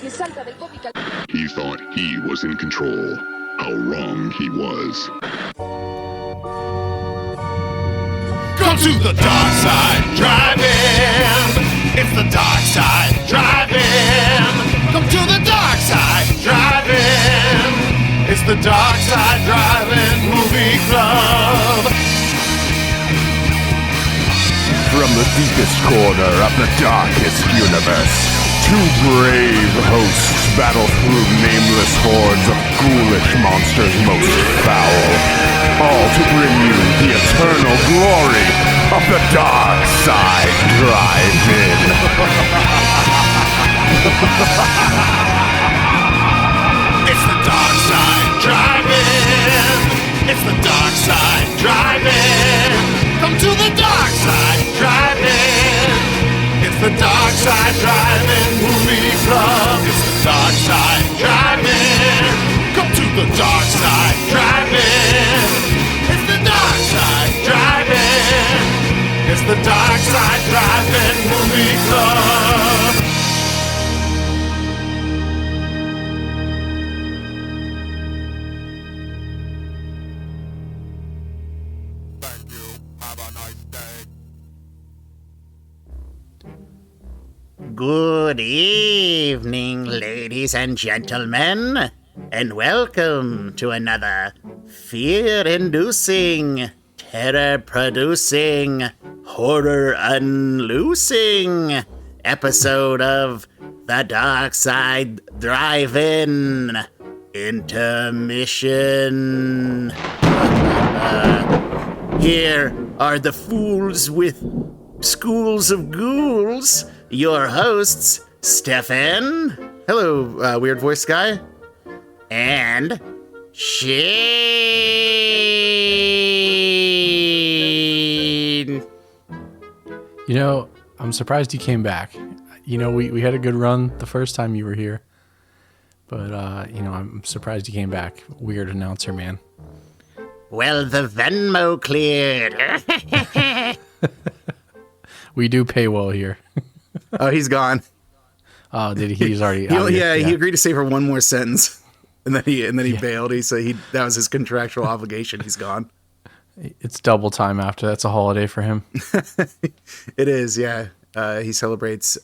He thought he was in control. How wrong he was. Come to the dark side, driving. It's the dark side, driving. Come to the dark side, driving. It's the dark side, driving movie club. From the deepest corner of the darkest universe, two brave hosts battle through nameless hordes of ghoulish monsters most foul, all to bring you the eternal glory of the Dark Side Drive-In. It's the dark side, driving. It's the dark side, driving. Come to the dark side, driving. It's the dark side, driving movie club. It's the dark side, driving. Come to the dark side, driving. It's the dark side, driving. It's the dark side, driving movie club. Thank you. Have a nice day. Good evening, ladies and gentlemen, and welcome to another fear-inducing, terror-producing, horror-unloosing episode of The Dark Side Drive-In Intermission. Here are the fools with schools of ghouls, your hosts, Stefan. Hello, weird voice guy. And Shane. You know, I'm surprised you came back. You know, we had a good run the first time you were here. But, I'm surprised you came back. Weird announcer, man. Well, the Venmo cleared. We do pay well here. Oh, he's gone. Oh, did he? He's already out here. He agreed to stay for one more sentence. And then he bailed. That was his contractual obligation. He's gone. It's double time after. That's a holiday for him. It is, yeah. He celebrates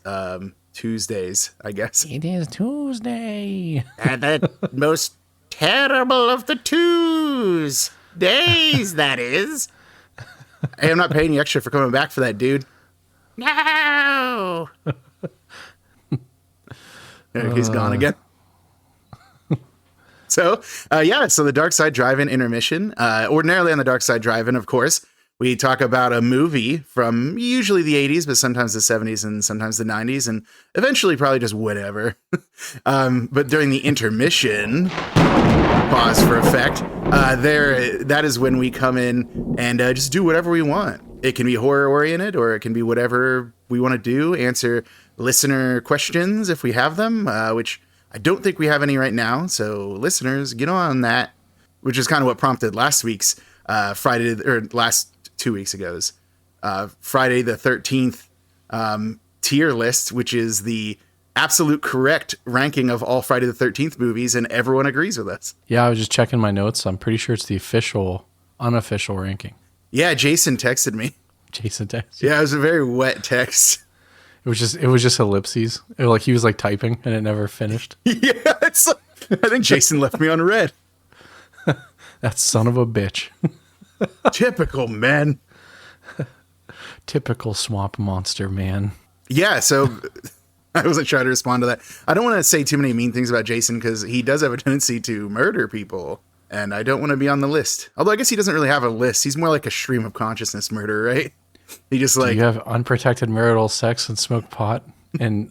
Tuesdays, I guess. It is Tuesday. And the most terrible of the days, that is. Hey, I'm not paying you extra for coming back for that, dude. No! He's gone again. So the Dark Side Drive-In Intermission. Ordinarily on the Dark Side Drive-In, of course, we talk about a movie from usually the 80s, but sometimes the 70s and sometimes the 90s, and eventually probably just whatever. But during the intermission, pause for effect, that is when we come in and just do whatever we want. It can be horror-oriented, or it can be whatever we want to do, answer listener questions if we have them, which I don't think we have any right now, so listeners, get on that, which is kind of what prompted last week's last 2 weeks ago's Friday the 13th tier list, which is the absolute correct ranking of all Friday the 13th movies, and everyone agrees with us. Yeah, I was just checking my notes. I'm pretty sure it's the unofficial ranking. Yeah, Jason texted me. Jason texted? Yeah, it was a very wet text. It was just ellipses. He was typing and it never finished. Yeah, I think Jason left me on red. That son of a bitch. Typical, man. Typical swamp monster, man. Yeah, so I wasn't trying to respond to that. I don't want to say too many mean things about Jason because he does have a tendency to murder people, and I don't want to be on the list. Although I guess he doesn't really have a list. He's more like a stream of consciousness murderer, right? He just Do you have unprotected marital sex and smoke pot and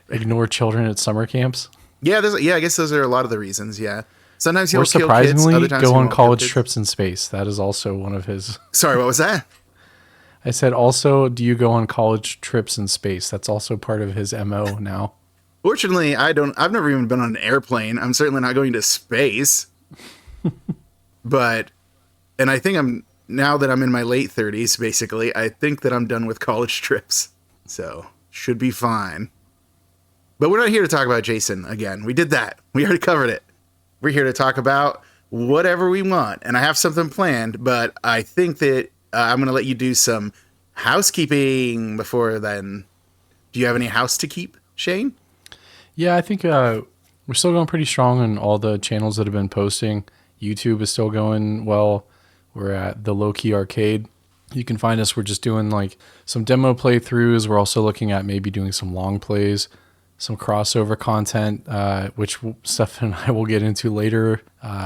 ignore children at summer camps? Yeah, I guess those are a lot of the reasons, yeah. Sometimes he'll kill kids, surprisingly other times go he on won't college kill kids. trips in space. That is also one of his... Sorry, what was that? I said also, do you go on college trips in space? That's also part of his MO now. Fortunately, I've never even been on an airplane. I'm certainly not going to space. And I think now that I'm in my late 30s, basically, I think that I'm done with college trips. So, should be fine. But we're not here to talk about Jason again. We did that. We already covered it. We're here to talk about whatever we want. And I have something planned, but I think that I'm going to let you do some housekeeping before then. Do you have any house to keep, Shane? Yeah, I think we're still going pretty strong on all the channels that have been posting. YouTube is still going well. We're at the Low Key Arcade. You can find us. We're just doing like some demo playthroughs. We're also looking at maybe doing some long plays, some crossover content, which Steph and I will get into later.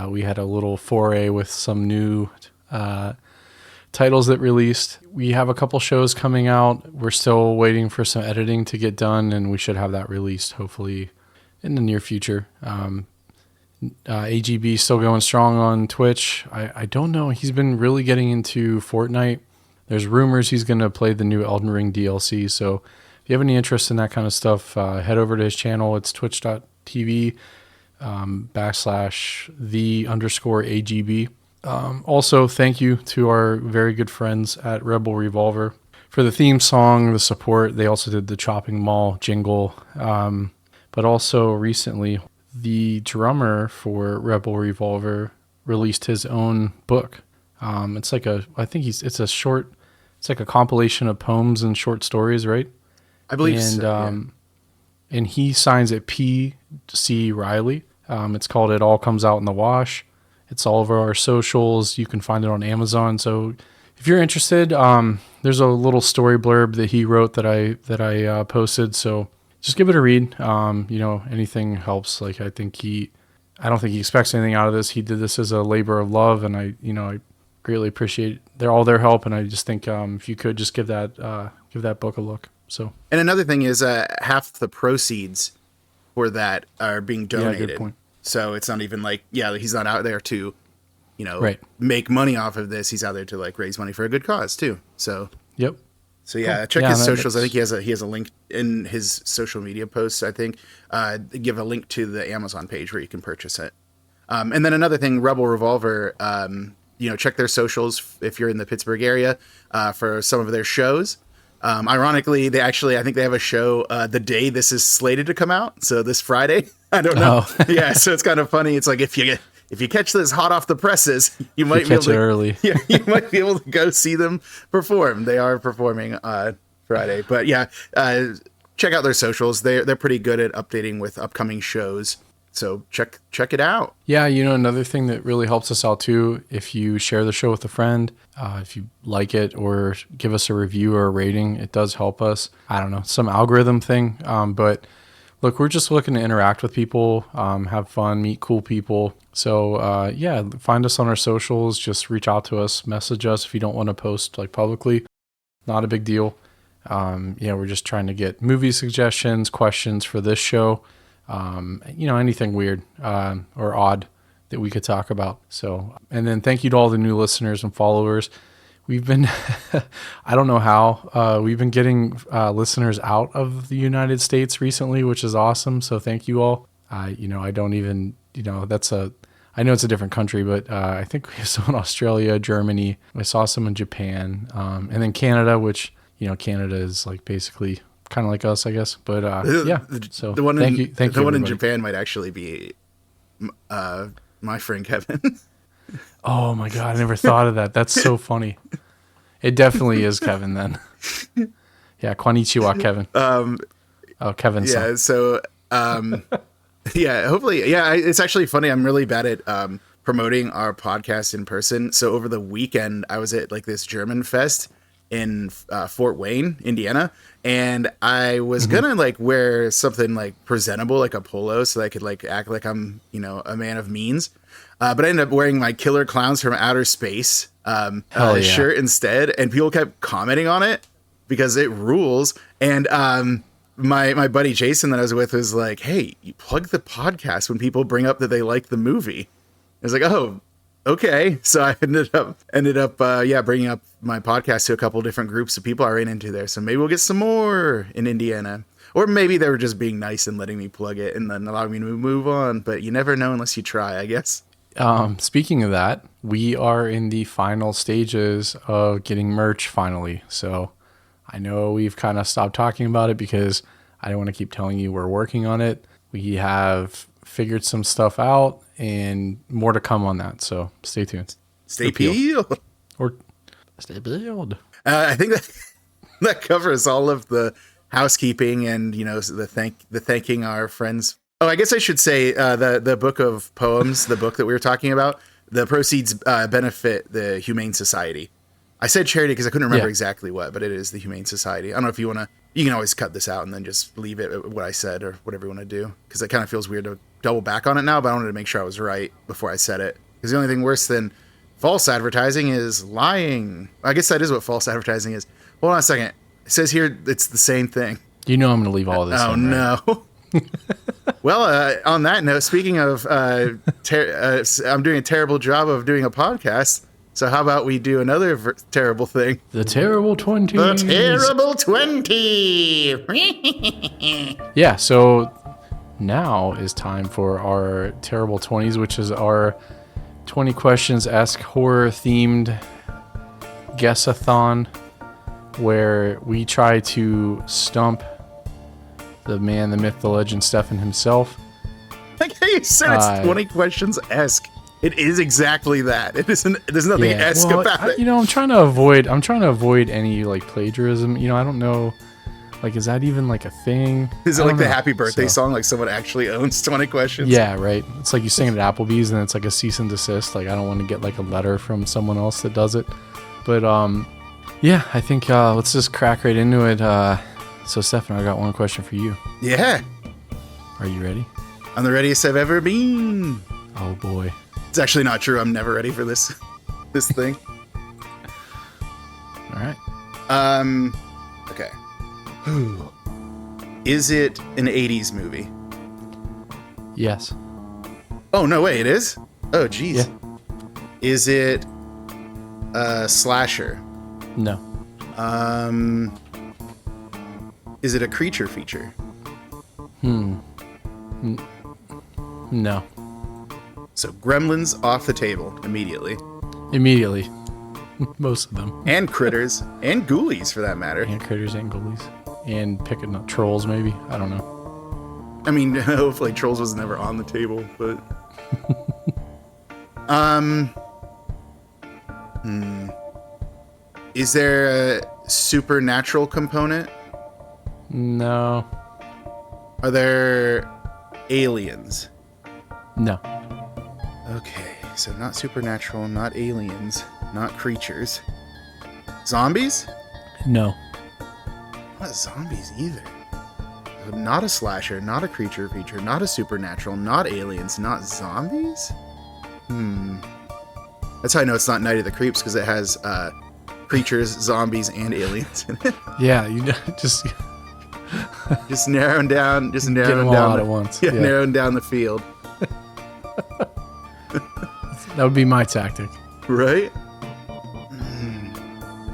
We had a little foray with some new titles that released. We have a couple shows coming out. We're still waiting for some editing to get done, and we should have that released hopefully in the near future. AGB still going strong on Twitch. I don't know. He's been really getting into Fortnite. There's rumors he's going to play the new Elden Ring DLC. So if you have any interest in that kind of stuff, head over to his channel. It's twitch.tv /the_AGB. Also, thank you to our very good friends at Rebel Revolver for the theme song, the support. They also did the Chopping Mall jingle. But also recently, the drummer for Rebel Revolver released his own book. It's like it's like a compilation of poems and short stories, right? I believe so. Yeah. And he signs it P.C. Riley. It's called It All Comes Out in the Wash. It's all over our socials. You can find it on Amazon. So if you're interested, there's a little story blurb that he wrote that I posted. So just give it a read. Anything helps. Like I don't think he expects anything out of this. He did this as a labor of love, and I greatly appreciate all their help. And I just think if you could just give that book a look. So. And another thing is half the proceeds for that are being donated. Yeah, good point. So it's not even like, he's not out there to, right, make money off of this. He's out there to like raise money for a good cause too. So, yep. So yeah, check his socials. I think he has a link in his social media posts. I think give a link to the Amazon page where you can purchase it. And then another thing, Rebel Revolver, check their socials if you're in the Pittsburgh area for some of their shows. Ironically, I think they have a show the day this is slated to come out. So this Friday, I don't know. Oh. Yeah, so it's kind of funny. It's like if you catch this hot off the presses, you might be able to early. Yeah, you might be able to go see them perform. They are performing Friday, but check out their socials. They're pretty good at updating with upcoming shows. So check it out. Yeah, another thing that really helps us out too, if you share the show with a friend, if you like it or give us a review or a rating, it does help us. I don't know, some algorithm thing. But look, we're just looking to interact with people, have fun, meet cool people. So find us on our socials. Just reach out to us, message us if you don't want to post like publicly. Not a big deal. We're just trying to get movie suggestions, questions for this show. Anything weird or odd that we could talk about. So, and then thank you to all the new listeners and followers. We've been, I don't know how, we've been getting listeners out of the United States recently, which is awesome. So thank you all. I don't even, I know it's a different country, but I think we have some in Australia, Germany. I saw some in Japan, and then Canada, which, Canada is like basically kind of like us, I guess. But so the one thank you, one in Japan might actually be my friend Kevin. Oh my god, I never thought of that. That's so funny. It definitely is Kevin then. Yeah, konnichiwa, Kevin. Kevin. Yeah. So hopefully, it's actually funny. I'm really bad at promoting our podcast in person. So over the weekend, I was at like this German fest in Fort Wayne, Indiana. And I was gonna like wear something like presentable, like a polo, so that I could like act like I'm, a man of means. But I ended up wearing my Killer Clowns from Outer Space shirt instead, and people kept commenting on it because it rules. And my buddy Jason that I was with was like, "Hey, you plug the podcast when people bring up that they like the movie." I was like, "Oh, okay." So I ended up bringing up my podcast to a couple different groups of people I ran into there. So maybe we'll get some more in Indiana, or maybe they were just being nice and letting me plug it and then allowing me to move on. But you never know unless you try, I guess. Speaking of that, we are in the final stages of getting merch finally. So I know we've kind of stopped talking about it because I don't want to keep telling you we're working on it. We have figured some stuff out and more to come on that. So stay tuned. Stay peeled. Or stay peeled. I think that covers all of the housekeeping and, the thanking our friends. Oh, I guess I should say the book of poems, the book that we were talking about, the proceeds benefit the Humane Society. I said charity because I couldn't remember exactly what, but it is the Humane Society. I don't know if you want to, you can always cut this out and then just leave it at what I said or whatever you want to do. Because it kind of feels weird to double back on it now, but I wanted to make sure I was right before I said it. Because the only thing worse than false advertising is lying. I guess that is what false advertising is. Hold on a second. It says here it's the same thing. You know I'm going to leave all this in, right? No. Well, on that note, speaking of, I'm doing a terrible job of doing a podcast. So how about we do another terrible thing? The Terrible 20. The Terrible 20. Yeah, so now is time for our Terrible 20s, which is our 20 questions-esque horror-themed guess-a-thon, where we try to stump the man, the myth, the legend, Stefan himself. Like how you said it's 20 questions-esque. It is exactly that. It isn't. There's nothing esque about it. I'm trying to avoid any like plagiarism. I don't know. Like, is that even like a thing? Is it like the Happy Birthday song? Like someone actually owns 20 questions? Yeah, right. It's like you sing it at Applebee's and it's like a cease and desist. Like, I don't want to get like a letter from someone else that does it. But yeah, I think let's just crack right into it. So, Stefan, I got one question for you. Yeah. Are you ready? I'm the readiest I've ever been. Oh boy. It's actually not true. I'm never ready for this thing. All right. Okay. Is it an 80s movie? Yes. Oh, no way. It is? Oh, geez. Yeah. Is it a slasher? No. Is it a creature feature? No. So Gremlins off the table immediately. Immediately. Most of them. And Critters. And Ghoulies, for that matter. And Critters and Ghoulies. And picking up Trolls, maybe. I don't know. I mean, hopefully Trolls was never on the table, but... Is there a supernatural component? No. Are there aliens? No. Okay, so not supernatural, not aliens, not creatures. Zombies? No. Not zombies either. Not a slasher, not a creature feature, not a supernatural, not aliens, not zombies? That's how I know it's not Night of the Creeps, because it has creatures, zombies, and aliens in it. Yeah, you just narrowing down, get them all out at once. Yeah, narrowing down the field. That would be my tactic. Right?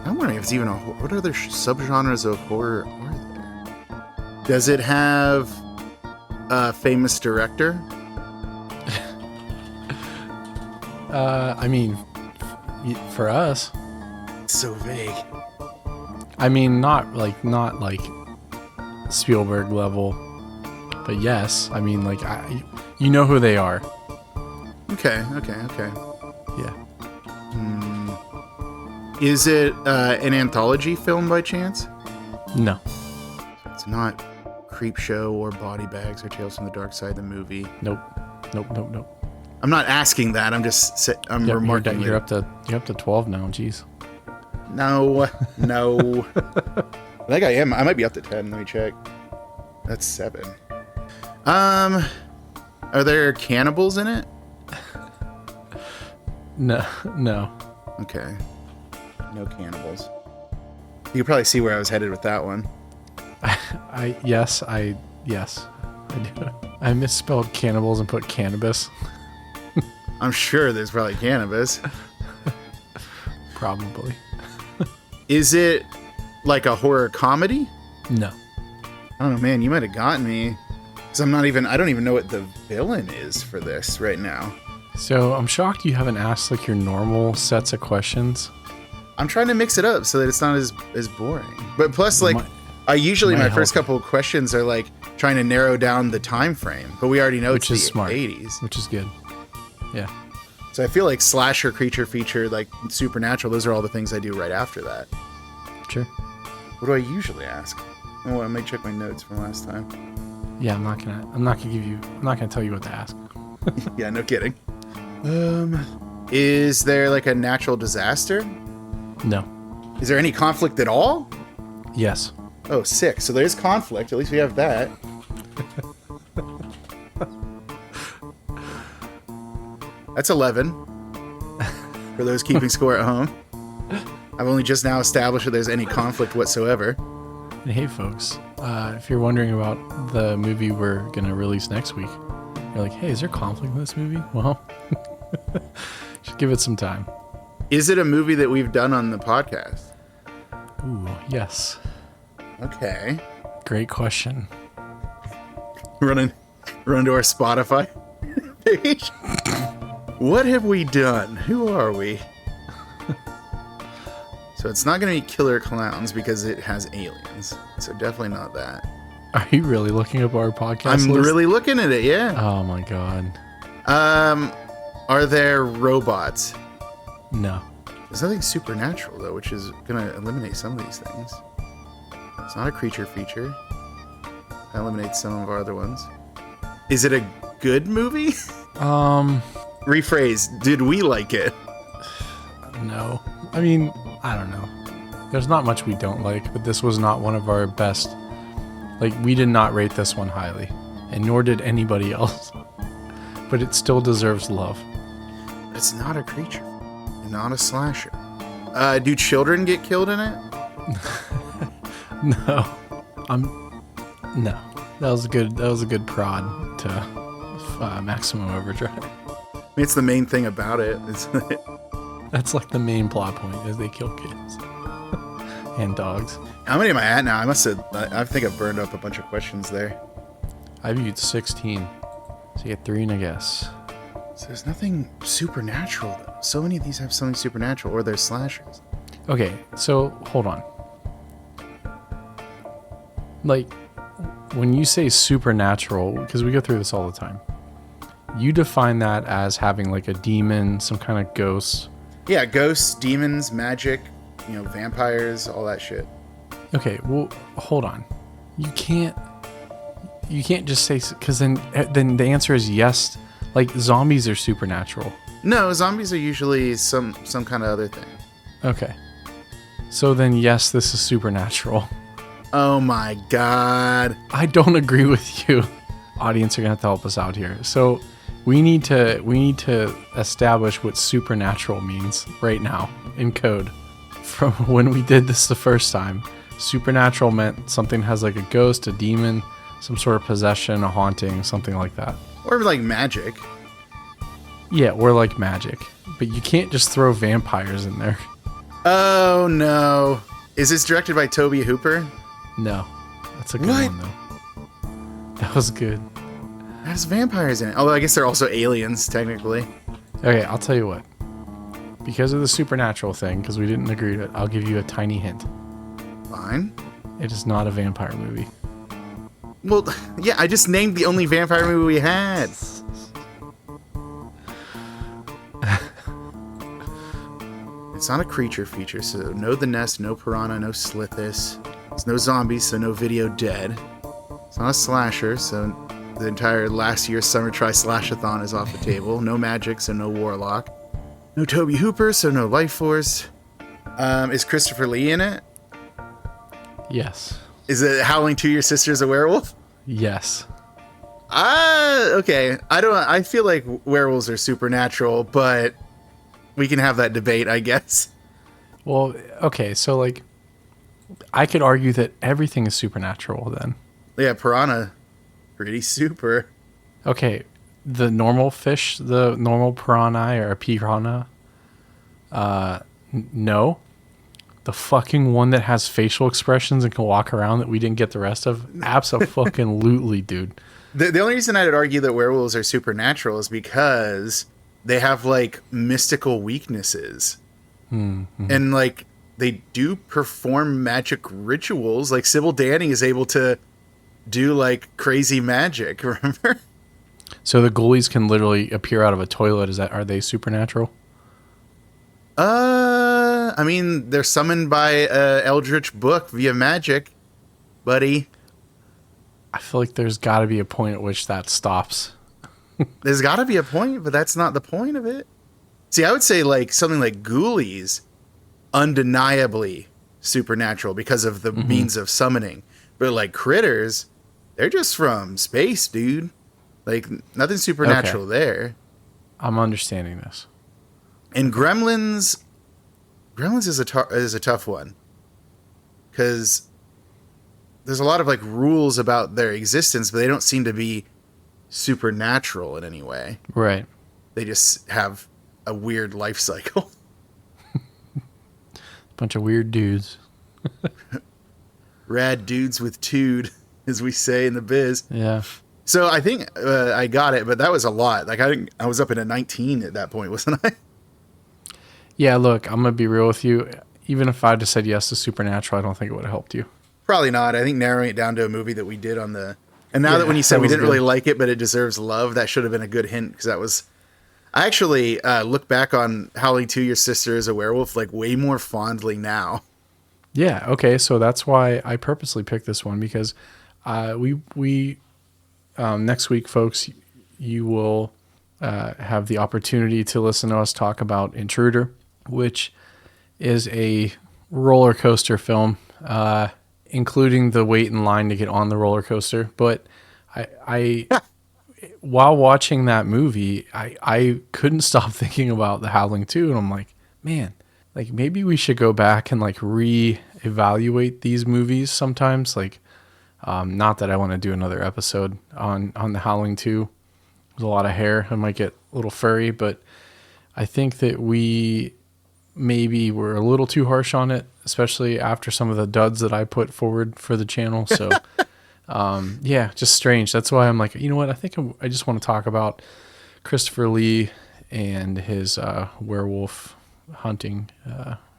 I'm wondering if it's even what other subgenres of horror are there? Does it have a famous director? I mean, for us. It's so vague. I mean, not like Spielberg level, but yes. I mean, like, you know who they are. Okay. Yeah. Is it an anthology film by chance? No. It's not Creepshow or Body Bags or Tales from the Dark Side, the movie. Nope. I'm not asking that. I'm just remarking. You're up to 12 now. Jeez. No. I think I am. I might be up to 10. Let me check. That's 7. Are there cannibals in it? No. Okay. No cannibals. You can probably see where I was headed with that one. Yes, I do. I misspelled cannibals and put cannabis. I'm sure there's probably cannabis. Probably. Is it like a horror comedy? No. I don't know, man. You might have gotten me. Because I don't even know what the villain is for this right now. So I'm shocked you haven't asked like your normal sets of questions. I'm trying to mix it up so that it's not as boring. But plus, like, I usually Might my first help. couple of questions are like trying to narrow down the time frame, but we already know Which it's is the smart. 80s. Which is good. Yeah. So I feel like slasher, creature feature, like supernatural, those are all the things I do right after that. Sure. What do I usually ask? Oh, I might check my notes from last time. Yeah, I'm not gonna tell you what to ask. Yeah, no kidding. Is there like a natural disaster? No. Is there any conflict at all? Yes. Oh, 6. So there's conflict. At least we have that. That's 11. For those keeping score at home. I've only just now established that there's any conflict whatsoever. And hey, folks, if you're wondering about the movie we're gonna release next week, you're like, hey, is there conflict in this movie? Well, should give it some time. Is it a movie that we've done on the podcast? Ooh, yes. Okay. Great question. Run to our Spotify page. What have we done? Who are we? So it's not going to be Killer Clowns because it has aliens. So definitely not that. Are you really looking up our podcast I'm list? really looking at it, yeah. Oh my god. Are there robots? No. There's nothing supernatural, though, which is going to eliminate some of these things. It's not a creature feature. That eliminates some of our other ones. Is it a good movie? Rephrase. Did we like it? No. I mean, I don't know. There's not much we don't like, but this was not one of our best. Like, we did not rate this one highly, and nor did anybody else. But it still deserves love. It's not a creature. Not a slasher. Do children get killed in it? No. No. That was a good prod to Maximum Overdrive. I mean, it's the main thing about it. That's like the main plot point, is they kill kids. And dogs. How many am I at now? I think I've burned up a bunch of questions there. I've used 16. So you get 3 and a guess. So there's nothing supernatural, though. So many of these have something supernatural, or they're slashers. Okay, so hold on. Like, when you say supernatural, because we go through this all the time, you define that as having like a demon, some kind of ghost. Yeah, ghosts, demons, magic, vampires, all that shit. Okay, well, hold on. You can't just say, because then the answer is yes. Like, zombies are supernatural. No, zombies are usually some kind of other thing. Okay. So then yes, this is supernatural. Oh my god. I don't agree with you. Audience are gonna have to help us out here. So we need to establish what supernatural means right now in code. From when we did this the first time, supernatural meant something has like a ghost, a demon, some sort of possession, a haunting, something like that. Or like magic. Yeah, or like magic. But you can't just throw vampires in there. Oh no. Is this directed by Toby Hooper? No. That's a good What? one though. That was good. It has vampires in it. Although I guess they're also aliens, technically. Okay, I'll tell you what. Because of the supernatural thing, because we didn't agree to it, I'll give you a tiny hint. Fine. It is not a vampire movie. Well, yeah, I just named the only vampire movie we had. It's not a creature feature, so no The Nest, no Piranha, no Slithis. There's no zombies, so no Video Dead. It's not a slasher, so the entire last year's Summer Tri-Slash-a-thon is off the table. No magic, so no Warlock. No Toby Hooper, so no Life Force. Is Christopher Lee in it? Yes. Is it Howling 2 Your Sister's a Werewolf? Yes. Okay. I feel like werewolves are supernatural, but we can have that debate, I guess. Well, okay, so like, I could argue that everything is supernatural then. Yeah, Piranha, pretty super. Okay, the normal fish, the normal piranha or a piranha, no. The fucking one that has facial expressions and can walk around that we didn't get the rest of, abso-fucking-lutely, dude. The only reason I'd argue that werewolves are supernatural is because they have, like, mystical weaknesses. Mm-hmm. And, like, they do perform magic rituals. Like Sybil Danning is able to do like crazy magic, remember? So the ghoulies can literally appear out of a toilet. Are they supernatural? I mean, they're summoned by a eldritch book via magic, buddy. I feel like there's got to be a point at which that stops. There's got to be a point, but that's not the point of it. See, I would say like something like ghoulies, undeniably supernatural because of the means of summoning. But like critters, they're just from space, dude. Like nothing supernatural there. I'm understanding this. And Gremlins is a tough one because there's a lot of like rules about their existence, but they don't seem to be supernatural in any way. Right. They just have a weird life cycle. Bunch of weird dudes. Rad dudes with tude, as we say in the biz. Yeah. So I think I got it, but that was a lot. Like I was up in a 19 at that point, wasn't I? Yeah, look, I'm going to be real with you. Even if I just said yes to Supernatural, I don't think it would have helped you. Probably not. I think narrowing it down to a movie that we did on the... And now that when you said we didn't really like it, but it deserves love, that should have been a good hint, because that was... I actually look back on Howling 2, Your Sister is a Werewolf, like way more fondly now. Yeah, okay, so that's why I purposely picked this one, because we next week, folks, you will have the opportunity to listen to us talk about Intruder, which is a roller coaster film, including the wait in line to get on the roller coaster. But I while watching that movie, I couldn't stop thinking about The Howling 2, and I'm like, man, like maybe we should go back and like re-evaluate these movies sometimes. Like, not that I want to do another episode on The Howling 2. There's a lot of hair. I might get a little furry, but I think that we maybe were a little too harsh on it, especially after some of the duds that I put forward for the channel. So, yeah, just strange. That's why I'm like, you know what? I think I just want to talk about Christopher Lee and his werewolf hunting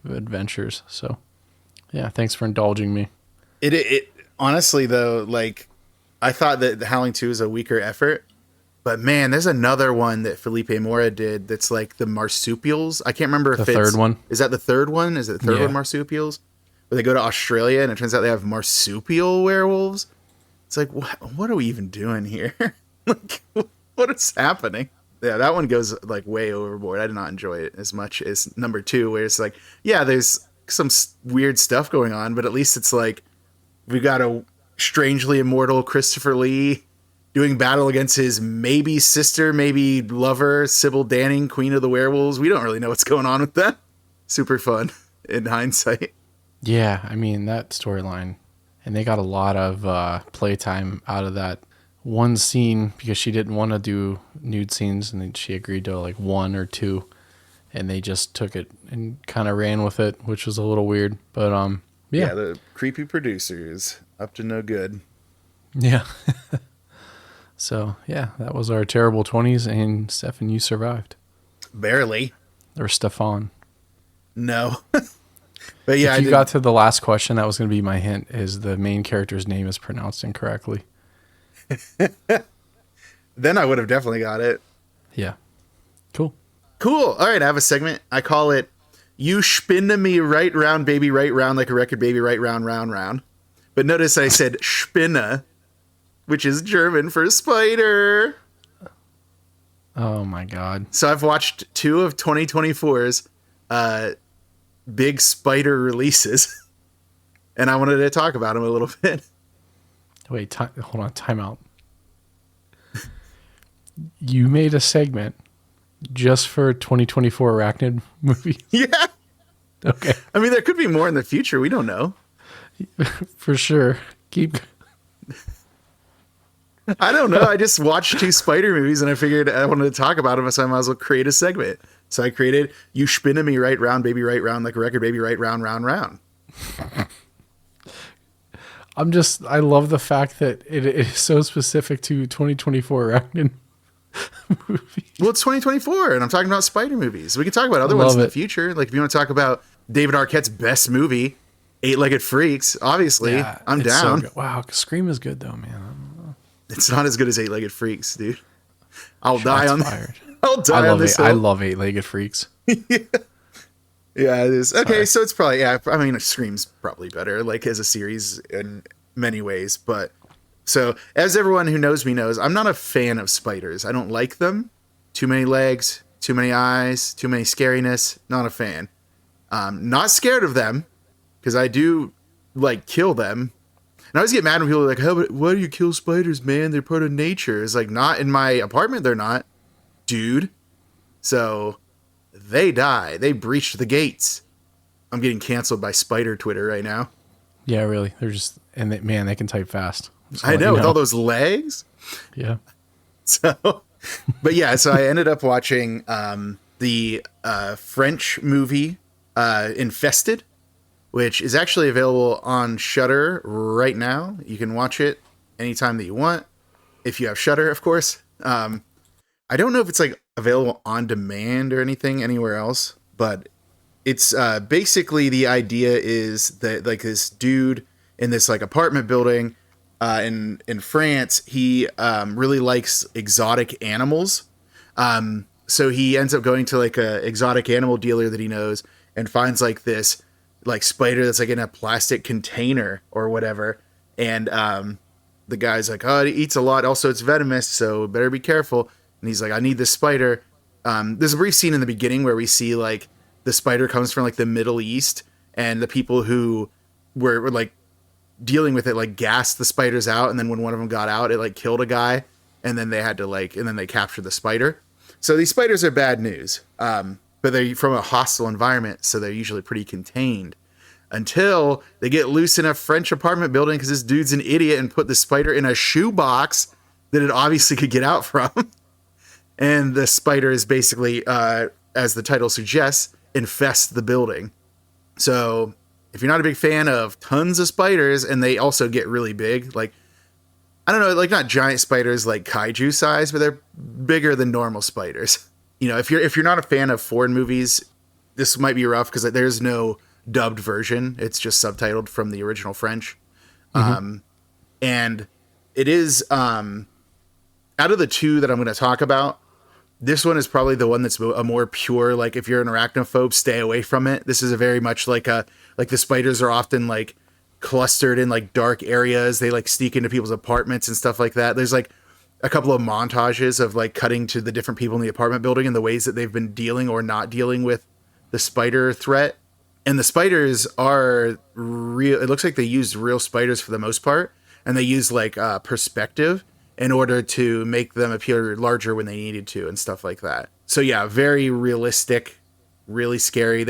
adventures. So, yeah, thanks for indulging me. It honestly, though, like, I thought that The Howling 2 is a weaker effort. But man, there's another one that Felipe Mora did that's like the marsupials. I can't remember if it's... The third one? Is that the third one? Is it the third one, marsupials? Where they go to Australia and it turns out they have marsupial werewolves. It's like, what are we even doing here? Like, what is happening? Yeah, that one goes like way overboard. I did not enjoy it as much as number 2, where it's like, yeah, there's some weird stuff going on, but at least it's like, we got a strangely immortal Christopher Lee doing battle against his maybe sister, maybe lover, Sybil Danning, Queen of the Werewolves. We don't really know what's going on with that. Super fun in hindsight. Yeah, I mean, that storyline. And they got a lot of playtime out of that one scene because she didn't want to do nude scenes, and then she agreed to like 1 or 2. And they just took it and kind of ran with it, which was a little weird. But yeah, the creepy producers up to no good. Yeah. So, yeah, that was our terrible 20s, and Stefan, you survived. Barely. Or Stefan. No. But yeah, if you got to the last question, that was going to be my hint, is the main character's name is pronounced incorrectly. Then I would have definitely got it. Yeah. Cool. All right, I have a segment. I call it, You Spinne Me Right Round, Baby, Right Round, Like a Record, Baby, Right Round, Round, Round. But notice I said Spinne, which is German for spider. Oh my God. So I've watched 2 of 2024's big spider releases, and I wanted to talk about them a little bit. Wait, hold on, time out. You made a segment just for 2024 Arachnid movie? Yeah. Okay. I mean, there could be more in the future. We don't know. For sure. Keep... I don't know. I just watched 2 spider movies and I figured I wanted to talk about them, so I might as well create a segment. So I created You Spinne Me Right Round, Baby, Right Round, Like a Record, Baby, Right Round, Round, Round. I love the fact that it is so specific to 2024 Arachnid movie. Well, it's 2024 and I'm talking about spider movies. We can talk about other ones in the future. Like if you want to talk about David Arquette's best movie, Eight-Legged Freaks. Obviously, I'm it's down. So wow, Scream is good though, man. It's not as good as Eight-Legged Freaks, dude. I'll Shots die on fired. I'll die on this. I love Eight-Legged Freaks. Yeah, it is. Okay, so it's probably, I mean, Scream's probably better, like as a series in many ways. But so, as everyone who knows me knows, I'm not a fan of spiders. I don't like them. Too many legs, too many eyes, too many scariness. Not a fan. Not scared of them, because I do, like, kill them. And I always get mad when people are like, "How? Why do you kill spiders, man? They're part of nature." It's like, not in my apartment, they're not, dude. So they die. They breached the gates. I'm getting canceled by Spider Twitter right now. Yeah, really. They're just, and man, they can type fast. I know, with all those legs. Yeah. So, but yeah, so I ended up watching the French movie Infested, which is actually available on Shudder right now. You can watch it anytime that you want, if you have Shudder, of course. I don't know if it's like available on demand or anything anywhere else, but it's basically the idea is that like this dude in this like apartment building in France, he really likes exotic animals. So he ends up going to like a exotic animal dealer that he knows and finds like this like spider that's like in a plastic container or whatever. And the guy's like, oh, it eats a lot. Also, it's venomous, so better be careful. And he's like, I need this spider. There's a brief scene in the beginning where we see like the spider comes from like the Middle East, and the people who were like dealing with it like gassed the spiders out, and then when one of them got out, it like killed a guy, and then they had to like, and then they captured the spider. So these spiders are bad news, but they're from a hostile environment, so they're usually pretty contained until they get loose in a French apartment building because this dude's an idiot and put the spider in a shoebox that it obviously could get out from. And the spider is basically, as the title suggests, infest the building. So if you're not a big fan of tons of spiders, and they also get really big, like, I don't know, like not giant spiders like kaiju size, but they're bigger than normal spiders. You know, if you're not a fan of foreign movies, this might be rough because there's no dubbed version. It's just subtitled from the original French. Mm-hmm. And it is, out of the two that I'm going to talk about, this one is probably the one that's a more pure, like if you're an arachnophobe, stay away from it. This is a very much like the spiders are often like clustered in like dark areas. They like sneak into people's apartments and stuff like that. There's like a couple of montages of like cutting to the different people in the apartment building and the ways that they've been dealing or not dealing with the spider threat. And the spiders are real. It looks like they used real spiders for the most part. And they use like perspective in order to make them appear larger when they needed to and stuff like that. So yeah, very realistic, really scary.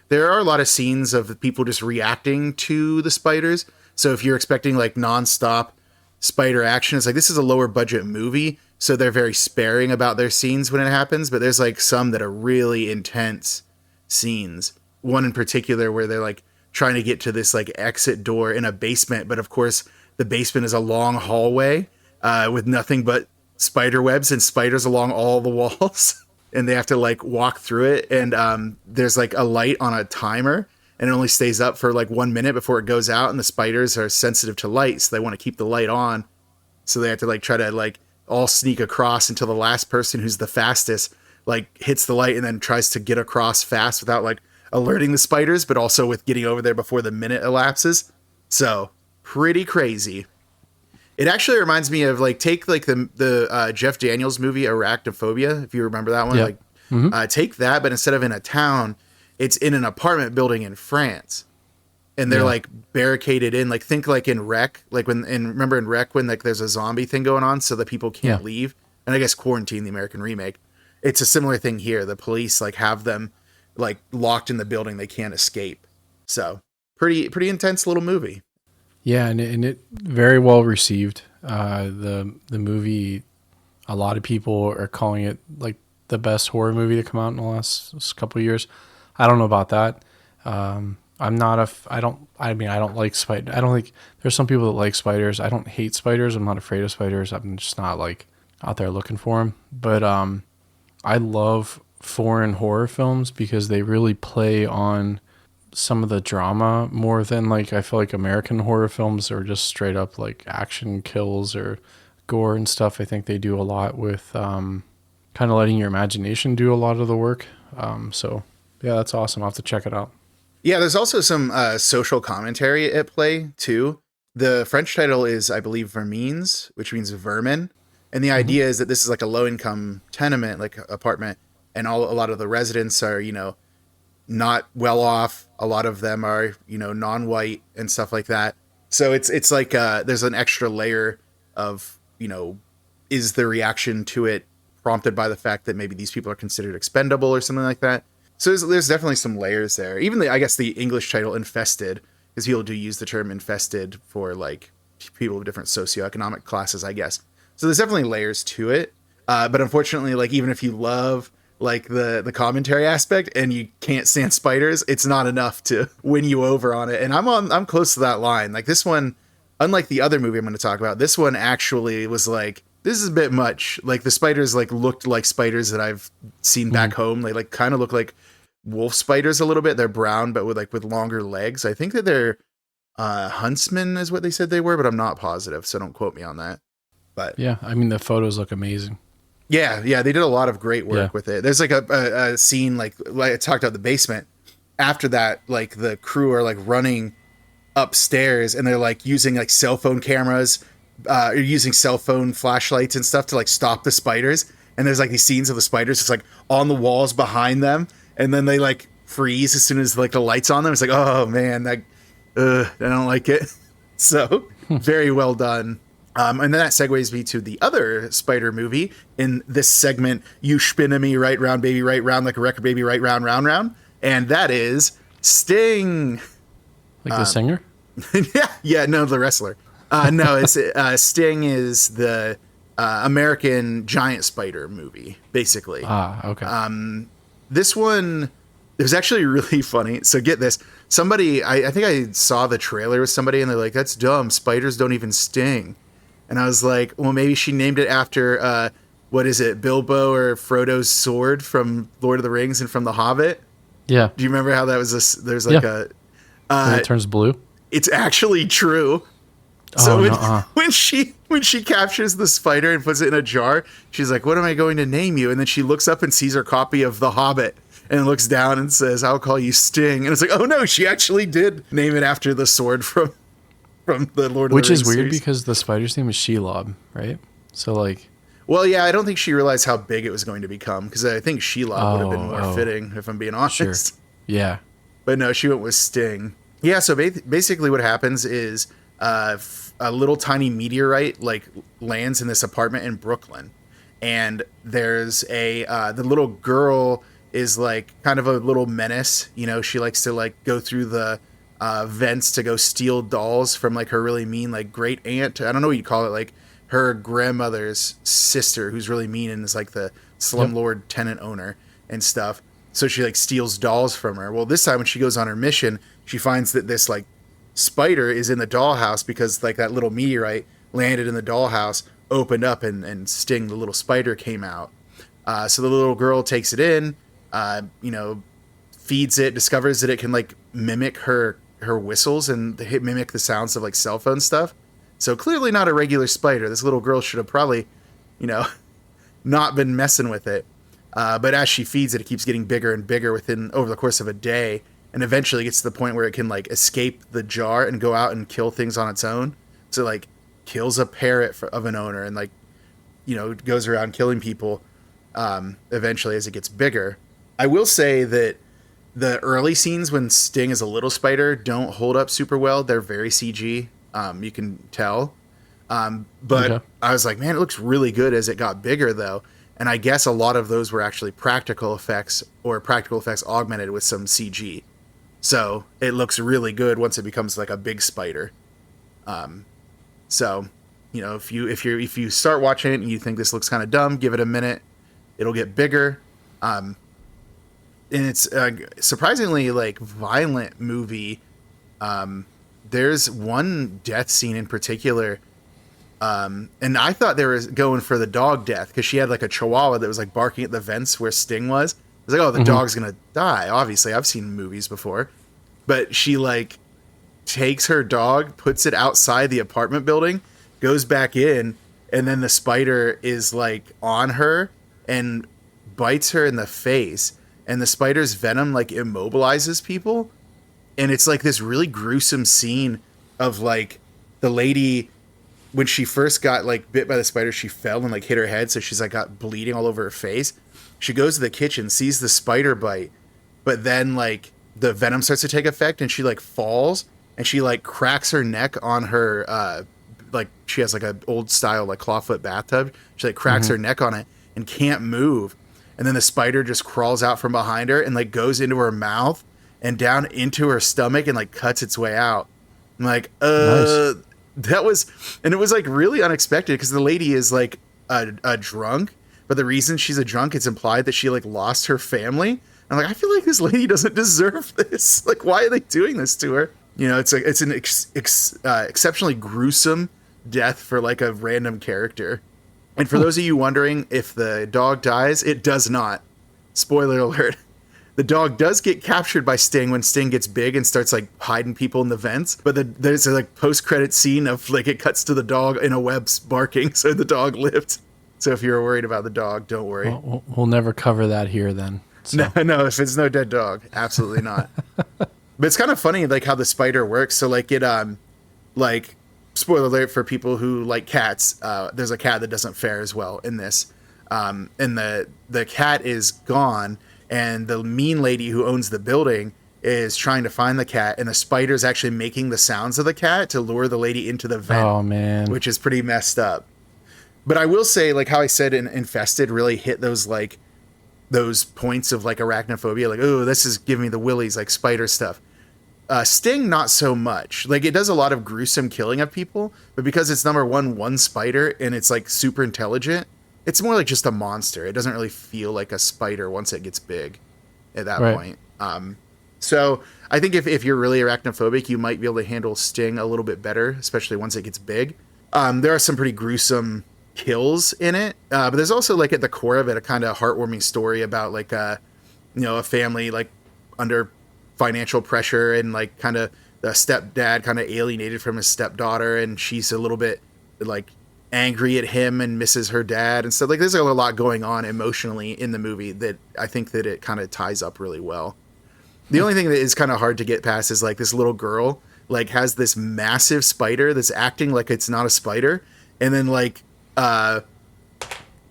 There are a lot of scenes of people just reacting to the spiders. So if you're expecting like nonstop spider action, it's like, this is a lower budget movie. So they're very sparing about their scenes when it happens, but there's like some that are really intense scenes. One in particular where they're like trying to get to this like exit door in a basement. But of course the basement is a long hallway with nothing but spider webs and spiders along all the walls. And they have to like walk through it. And there's like a light on a timer and it only stays up for like 1 minute before it goes out. And the spiders are sensitive to light. So they want to keep the light on. So they have to like try to like all sneak across until the last person who's the fastest like hits the light and then tries to get across fast without like alerting the spiders, but also with getting over there before the minute elapses. So pretty crazy. It actually reminds me of like, take like the Jeff Daniels movie Arachnophobia, if you remember that one. Yeah. Like take that, but instead of in a town, it's in an apartment building in France. And they're like barricaded in, like think like in Rec, like remember in Rec when like there's a zombie thing going on so that people can't leave. And I guess Quarantine, the American remake. It's a similar thing here. The police like have them like locked in the building. They can't escape. So pretty intense little movie. Yeah, and it very well received. The movie, a lot of people are calling it like the best horror movie to come out in the last couple of years. I don't know about that. I don't like spiders. I don't think there's some people that like spiders. I don't hate spiders. I'm not afraid of spiders. I'm just not like out there looking for them. But I love foreign horror films because they really play on some of the drama more than like I feel like American horror films are just straight up like action kills or gore and stuff. I think they do a lot with kind of letting your imagination do a lot of the work. So yeah, that's awesome. I'll have to check it out. Yeah, there's also some social commentary at play too. The French title is, I believe, Vermines, which means vermin. And the idea is that this is like a low-income tenement, like apartment, and a lot of the residents are, you know, not well off. A lot of them are, you know, non-white and stuff like that. So it's like there's an extra layer of, you know, is the reaction to it prompted by the fact that maybe these people are considered expendable or something like that. So there's definitely some layers there. Even I guess the English title Infested, because people do use the term infested for like people of different socioeconomic classes, I guess. So there's definitely layers to it. But unfortunately, like even if you love like the commentary aspect and you can't stand spiders, it's not enough to win you over on it. And I'm close to that line. Like this one, unlike the other movie I'm going to talk about, this one actually was like, this is a bit much. Like the spiders like looked like spiders that I've seen back home. They like kind of look like wolf spiders a little bit. They're brown, but with longer legs. I think that they're huntsmen is what they said they were, but I'm not positive. So don't quote me on that. But yeah, I mean, the photos look amazing. Yeah, they did a lot of great work with it. There's like a scene like I talked about the basement. After that, like the crew are like running upstairs and they're like using like cell phone cameras, or using cell phone flashlights and stuff to like stop the spiders. And there's like these scenes of the spiders just like on the walls behind them, and then they like freeze as soon as like the lights on them. It's like, oh man, I don't like it. So very well done. And then that segues me to the other spider movie in this segment, You Spinne Me Right Round, Baby, Right Round, Like a Record Baby, Right Round, Round, Round. And that is Sting. Like the singer? No, the wrestler. No, it's Sting is the American giant spider movie, basically. Okay. This one, it was actually really funny. So get this. Somebody, I think I saw the trailer with somebody and they're like, that's dumb. Spiders don't even sting. And I was like, well, maybe she named it after, what is it, Bilbo or Frodo's sword from Lord of the Rings and from The Hobbit? Yeah. Do you remember how that was there's like when it turns blue? It's actually true. So when she captures the spider and puts it in a jar, she's like, what am I going to name you? And then she looks up and sees her copy of The Hobbit and looks down and says, I'll call you Sting. And it's like, oh no, she actually did name it after the sword from the Lord of the Rings. Which is weird series. because the spider's name is Shelob, right? So like, well, yeah, I don't think she realized how big it was going to become, because I think Shelob would have been more fitting, if I'm being honest. Sure. Yeah. But no, she went with Sting. Yeah, so basically what happens is a little tiny meteorite like lands in this apartment in Brooklyn, and there's the little girl is like kind of a little menace. You know, she likes to like go through the vents to go steal dolls from like her really mean like great aunt. I don't know what you call it, like her grandmother's sister, who's really mean and is like the slumlord tenant owner and stuff. So she like steals dolls from her. Well, this time when she goes on her mission, she finds that this like spider is in the dollhouse because like that little meteorite landed in the dollhouse, opened up, and Sting, the little spider, came out. So the little girl takes it in, feeds it, discovers that it can like mimic her whistles and mimic the sounds of like cell phone stuff. So clearly not a regular spider. This little girl should have probably, not been messing with it. But as she feeds it, it keeps getting bigger and bigger over the course of a day, and eventually gets to the point where it can like escape the jar and go out and kill things on its own. So like kills a parrot of an owner and like, goes around killing people eventually as it gets bigger. I will say that the early scenes when Sting is a little spider don't hold up super well. They're very CG. You can tell. But okay. I was like, man, it looks really good as it got bigger though. And I guess a lot of those were actually practical effects or practical effects augmented with some CG. So it looks really good once it becomes like a big spider. So, if you start watching it and you think this looks kind of dumb, give it a minute. It'll get bigger. And it's a surprisingly like violent movie. There's one death scene in particular. And I thought they were going for the dog death because she had like a chihuahua that was like barking at the vents where Sting was. I was like, oh, the dog's going to die. Obviously, I've seen movies before. but she like takes her dog, puts it outside the apartment building, goes back in, and then the spider is like on her and bites her in the face, and the spider's venom like immobilizes people. And it's like this really gruesome scene of like the lady, when she first got like bit by the spider, she fell and like hit her head, so she's like got bleeding all over her face. She goes to the kitchen, sees the spider bite, but then like the venom starts to take effect, and she like falls, and she like cracks her neck on her like she has like an old style like clawfoot bathtub. She like cracks her neck on it and can't move, and then the spider just crawls out from behind her and like goes into her mouth and down into her stomach and like cuts its way out. I'm like, Nice. That was, and it was like really unexpected because the lady is like a drunk, but the reason she's a drunk, it's implied that she like lost her family. I'm like, I feel like this lady doesn't deserve this. Like, why are they doing this to her? You know, it's like it's an exceptionally gruesome death for like a random character. And for those of you wondering if the dog dies, it does not. Spoiler alert. The dog does get captured by Sting when Sting gets big and starts like hiding people in the vents. But there's a like post-credit scene of like it cuts to the dog in a web barking, so the dog lived. So if you're worried about the dog, don't worry. We'll never cover that here then. So. No, if it's no dead dog, absolutely not. But it's kind of funny like how the spider works. So like it like spoiler alert for people who like cats, there's a cat that doesn't fare as well in this. And the cat is gone, and the mean lady who owns the building is trying to find the cat, and the spider's actually making the sounds of the cat to lure the lady into the vent. Oh man. Which is pretty messed up. But I will say, like how I said in Infested really hit those like those points of like arachnophobia, like, oh, this is giving me the willies, like spider stuff. Sting, not so much. Like it does a lot of gruesome killing of people, but because it's number one spider and it's like super intelligent, it's more like just a monster. It doesn't really feel like a spider once it gets big at that point. So I think if you're really arachnophobic, you might be able to handle Sting a little bit better, especially once it gets big. There are some pretty gruesome kills in it, but there's also like at the core of it a kind of heartwarming story about like a family like under financial pressure, and like kind of the stepdad kind of alienated from his stepdaughter, and she's a little bit like angry at him and misses her dad and stuff. Like there's a lot going on emotionally in the movie that I think that it kind of ties up really well. The only thing that is kind of hard to get past is like this little girl like has this massive spider that's acting like it's not a spider, and then like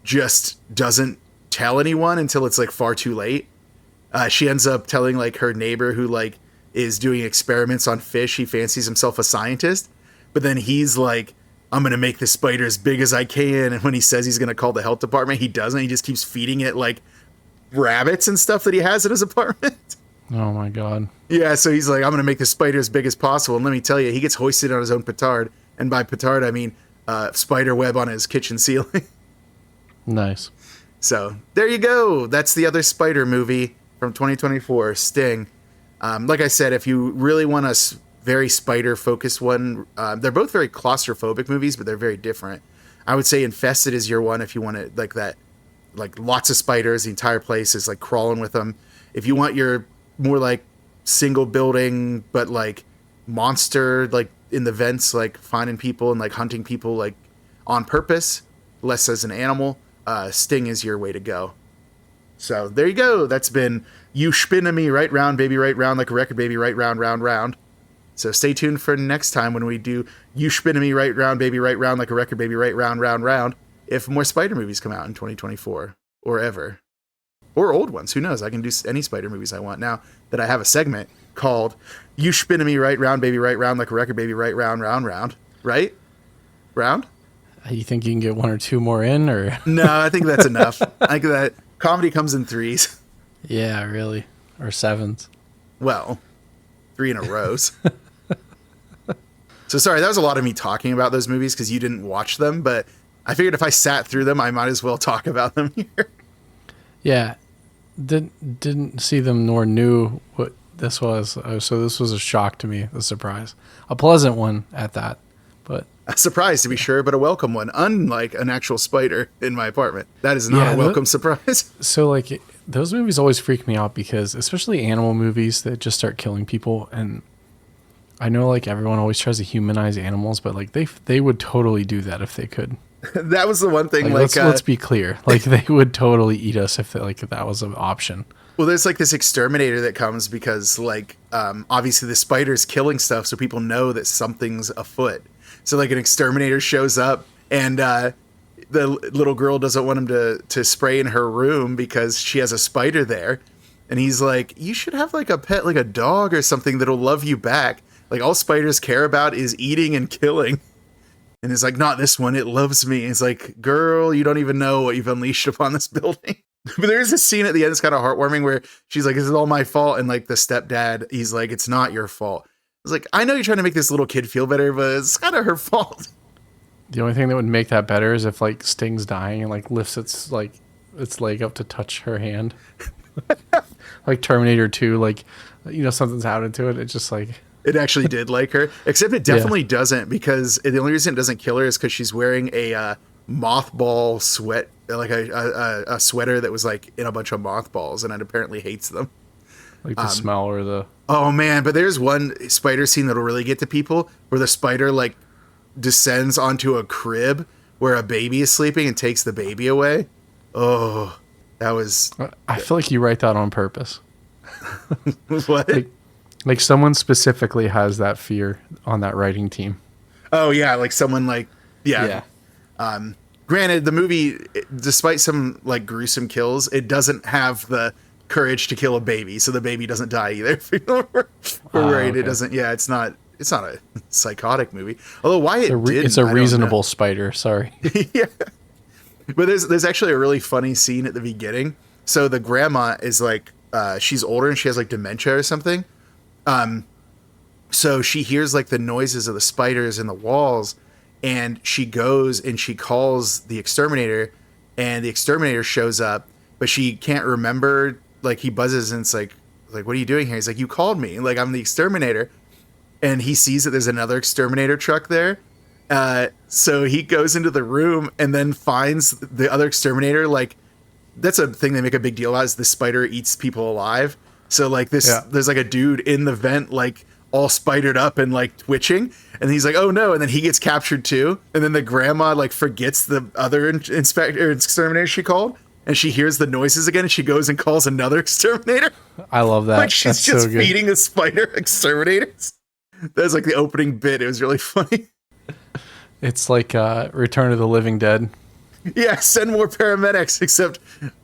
just doesn't tell anyone until it's like far too late. She ends up telling like her neighbor who like is doing experiments on fish. He fancies himself a scientist, but then he's like, I'm going to make this spider as big as I can. And when he says he's going to call the health department, he doesn't. He just keeps feeding it like rabbits and stuff that he has in his apartment. Oh my God. Yeah. So he's like, I'm going to make this spider as big as possible. And let me tell you, he gets hoisted on his own petard. And by petard, I mean spider web on his kitchen ceiling. Nice. So there you go. That's the other spider movie from 2024, Sting. Like I said, if you really want a very spider-focused one, they're both very claustrophobic movies, but they're very different. I would say Infested is your one if you want it like that, like lots of spiders, the entire place is like crawling with them. If you want your more like single building, but like monster, like in the vents, like finding people and like hunting people like on purpose, less as an animal, Sting is your way to go. So there you go. That's been You Spinne Me Right Round, Baby Right Round Like a Record, Baby Right Round, Round, Round. So stay tuned for next time when we do You Spinne Me Right Round, Baby Right Round Like a Record, Baby Right Round, Round, Round. If more spider movies come out in 2024 or ever. Or old ones. Who knows? I can do any spider movies I want now that I have a segment called You Spinne Me Right Round, Baby Right Round Like a Record, Baby Right Round, Round, Round. Right? Round? You think you can get one or two more in, or? No, I think that's enough. I think that comedy comes in threes. Yeah, really. Or sevens. Well, 3 in a row. So sorry, that was a lot of me talking about those movies because you didn't watch them, but I figured if I sat through them, I might as well talk about them here. Yeah. Didn't see them nor knew what this was. So this was a shock to me, a surprise. A pleasant one at that. But a surprise to be sure, but a welcome one, unlike an actual spider in my apartment. That is not a welcome surprise. So like those movies always freak me out because, especially animal movies that just start killing people, and I know like everyone always tries to humanize animals, but like they would totally do that if they could. That was the one thing. Let's be clear, like they would totally eat us if that was an option. Well, there's like this exterminator that comes because like obviously the spider's killing stuff, so people know that something's afoot. So like an exterminator shows up, and the little girl doesn't want him to spray in her room because she has a spider there. And he's like, you should have like a pet, like a dog or something that'll love you back. Like all spiders care about is eating and killing. And he's like, not this one, it loves me. And he's like, girl, you don't even know what you've unleashed upon this building. But there is a scene at the end that's kind of heartwarming where she's like, this is all my fault. And like the stepdad, he's like, it's not your fault. I was like, I know you're trying to make this little kid feel better, but it's kind of her fault. The only thing that would make that better is if like Sting's dying and like lifts its leg up to touch her hand. Like Terminator 2, like, you know, something's happened to it. It's just like... It actually did like her, except it definitely doesn't, because the only reason it doesn't kill her is because she's wearing a mothball sweat, like a sweater that was like in a bunch of mothballs, and it apparently hates them. Like the smell or the... Oh man, but there's one spider scene that'll really get to people where the spider like descends onto a crib where a baby is sleeping and takes the baby away. Oh, that was... I feel like you write that on purpose. What? Like someone specifically has that fear on that writing team. Oh yeah, like someone like... Yeah. Granted, the movie, despite some like gruesome kills, it doesn't have the courage to kill a baby, so the baby doesn't die either. Right? It doesn't. Yeah, it's not a psychotic movie. Although why it's a reasonable spider. Sorry. Yeah, but there's actually a really funny scene at the beginning. So the grandma is like she's older and she has like dementia or something. So she hears like the noises of the spiders in the walls, and she goes and she calls the exterminator, and the exterminator shows up, but she can't remember. Like he buzzes and it's like, what are you doing here? He's like, you called me. Like, I'm the exterminator. And he sees that there's another exterminator truck there. So he goes into the room and then finds the other exterminator. Like, that's a thing they make a big deal about, is the spider eats people alive. So like there's like a dude in the vent, like all spidered up and like twitching. And he's like, oh no. And then he gets captured too. And then the grandma like forgets the other exterminator she called. And she hears the noises again, and she goes and calls another exterminator. I love that. Like she's just feeding the spider exterminators. That's like the opening bit. It was really funny. It's like Return of the Living Dead. Yeah, send more paramedics, except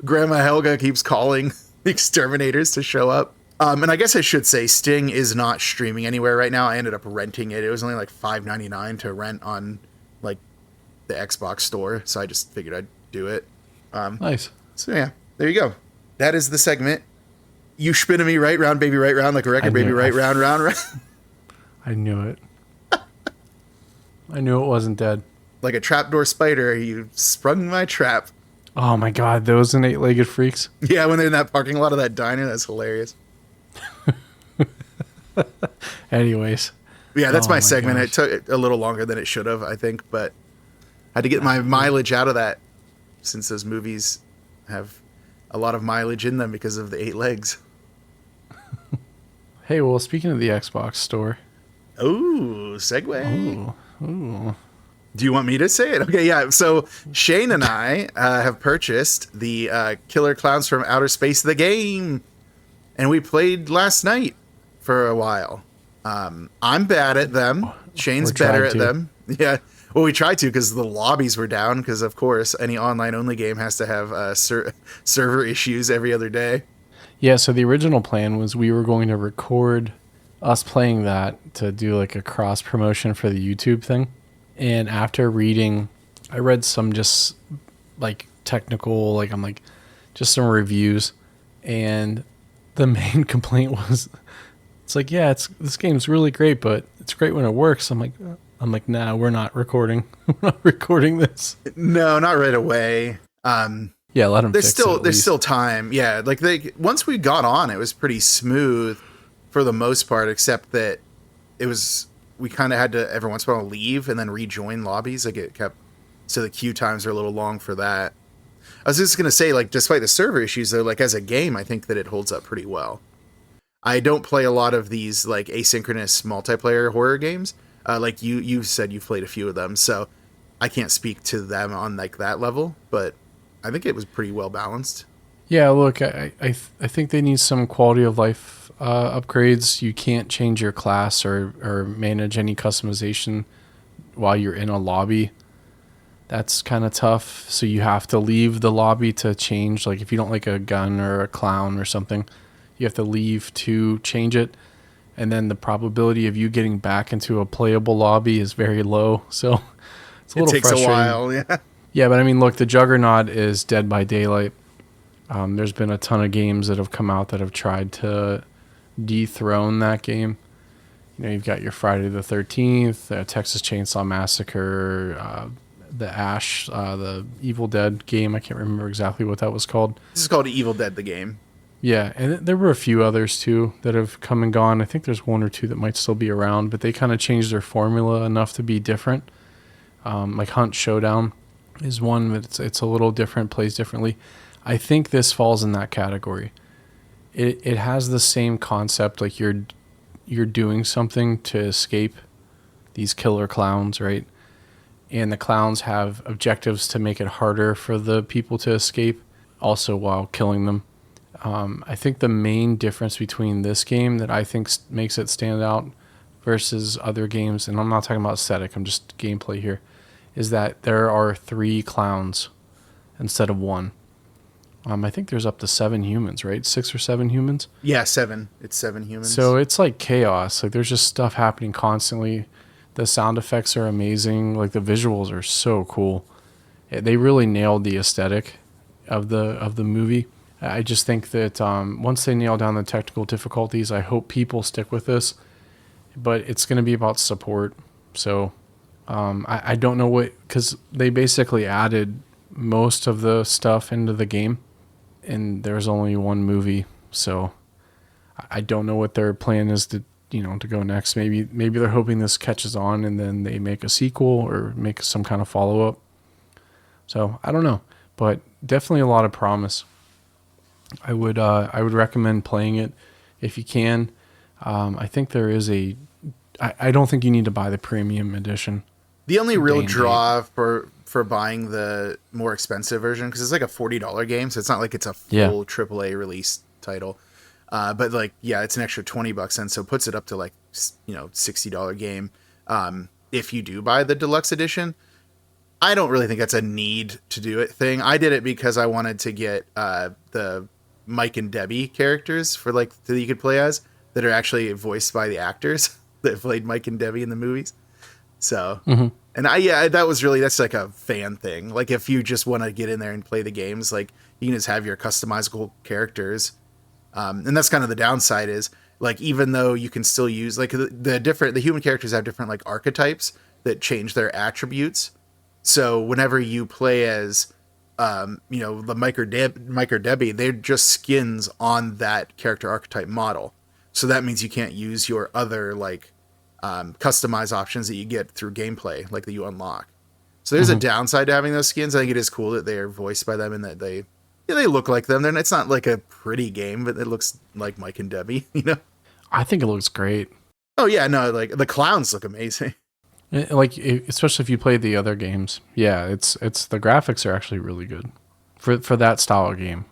Grandma Helga keeps calling the exterminators to show up. And I guess I should say Sting is not streaming anywhere right now. I ended up renting it. It was only like $5.99 to rent on like the Xbox store, so I just figured I'd do it. Nice. So yeah, there you go. That is the segment. You spinning me right round, baby, right round, like a record, baby, right round, round, round. I knew it. I knew it wasn't dead. Like a trapdoor spider, you sprung my trap. Oh my god, those and eight-legged freaks. Yeah, when they're in that parking lot of that diner, that's hilarious. Anyways. Yeah, that's my segment. Gosh. It took a little longer than it should have, I think, but I had to get my mileage out of that, since those movies have a lot of mileage in them because of the 8 legs. Hey, well, speaking of the Xbox store. Ooh, segue. Ooh. Do you want me to say it? Okay, yeah. So Shane and I have purchased the Killer Clowns from Outer Space, the game. And we played last night for a while. I'm bad at them. Shane's better at them. Yeah. Well, we tried to because the lobbies were down because, of course, any online-only game has to have server issues every other day. Yeah, so the original plan was we were going to record us playing that to do like a cross-promotion for the YouTube thing. And after reading, I read some just like technical, like I'm like, just some reviews. And the main complaint was, it's like, yeah, this game's really great, but it's great when it works. I'm like, nah, we're not recording. We're not recording this. No, not right away. Yeah, let them. There's still time. Yeah, like once we got on, it was pretty smooth for the most part, except that we kind of had to every once in a while leave and then rejoin lobbies. Like it kept, so the queue times are a little long for that. I was just gonna say, like, despite the server issues, though, like as a game, I think that it holds up pretty well. I don't play a lot of these like asynchronous multiplayer horror games. Like you said, you've played a few of them, so I can't speak to them on like that level. But I think it was pretty well balanced. Yeah, look, I think they need some quality of life upgrades. You can't change your class or manage any customization while you're in a lobby. That's kind of tough. So you have to leave the lobby to change. Like if you don't like a gun or a clown or something, you have to leave to change it. And then the probability of you getting back into a playable lobby is very low. So it's a little It takes frustrating. a while, yeah. Yeah, but I mean, look, the Juggernaut is Dead by Daylight. There's been a ton of games that have come out that have tried to dethrone that game. You know, you've got your Friday the 13th, Texas Chainsaw Massacre, the Ash, the Evil Dead game. I can't remember exactly what that was called. This is called Evil Dead, the game. Yeah, and there were a few others too that have come and gone. I think there's one or two that might still be around, but they kind of changed their formula enough to be different. Like Hunt Showdown is one, but it's a little different, plays differently. I think this falls in that category. It has the same concept, like you're doing something to escape these killer clowns, right? And the clowns have objectives to make it harder for the people to escape, also while killing them. I think the main difference between this game that I think makes it stand out versus other games, and I'm not talking about aesthetic, I'm just gameplay here, is that there are 3 clowns instead of 1. I think there's up to 7 humans, right? 6 or 7 humans? Yeah, 7. It's 7 humans. So it's like chaos. Like there's just stuff happening constantly. The sound effects are amazing. Like the visuals are so cool. They really nailed the aesthetic of the movie. I just think that once they nail down the technical difficulties, I hope people stick with this. But it's going to be about support. So I don't know what, because they basically added most of the stuff into the game, and there's only one movie. So I don't know what their plan is to go next. Maybe they're hoping this catches on and then they make a sequel or make some kind of follow-up. So I don't know, but definitely a lot of promise. I would recommend playing it if you can. I think there is I don't think you need to buy the premium edition. The only real draw for buying the more expensive version, because it's like a $40 game, so it's not like it's a full AAA release title. But like, yeah, it's an extra $20, and so puts it up to like, $60 game. If you do buy the deluxe edition, I don't really think that's a need to do it thing. I did it because I wanted to get the Mike and Debbie characters for like that you could play as that are actually voiced by the actors that played Mike and Debbie in the movies. So, and that's like a fan thing. Like if you just want to get in there and play the games, like you can just have your customizable characters. And that's kind of the downside is like, even though you can still use like the human characters have different like archetypes that change their attributes. So whenever you play as, the Mike or Debbie, they're just skins on that character archetype model. So that means you can't use your other like, customize options that you get through gameplay, like that you unlock. So there's a downside to having those skins. I think it is cool that they are voiced by them and that they look like them. It's not like a pretty game, but it looks like Mike and Debbie, I think it looks great. Oh yeah, no, like the clowns look amazing. Like especially if you played the other games. Yeah, it's the graphics are actually really good for that style of game.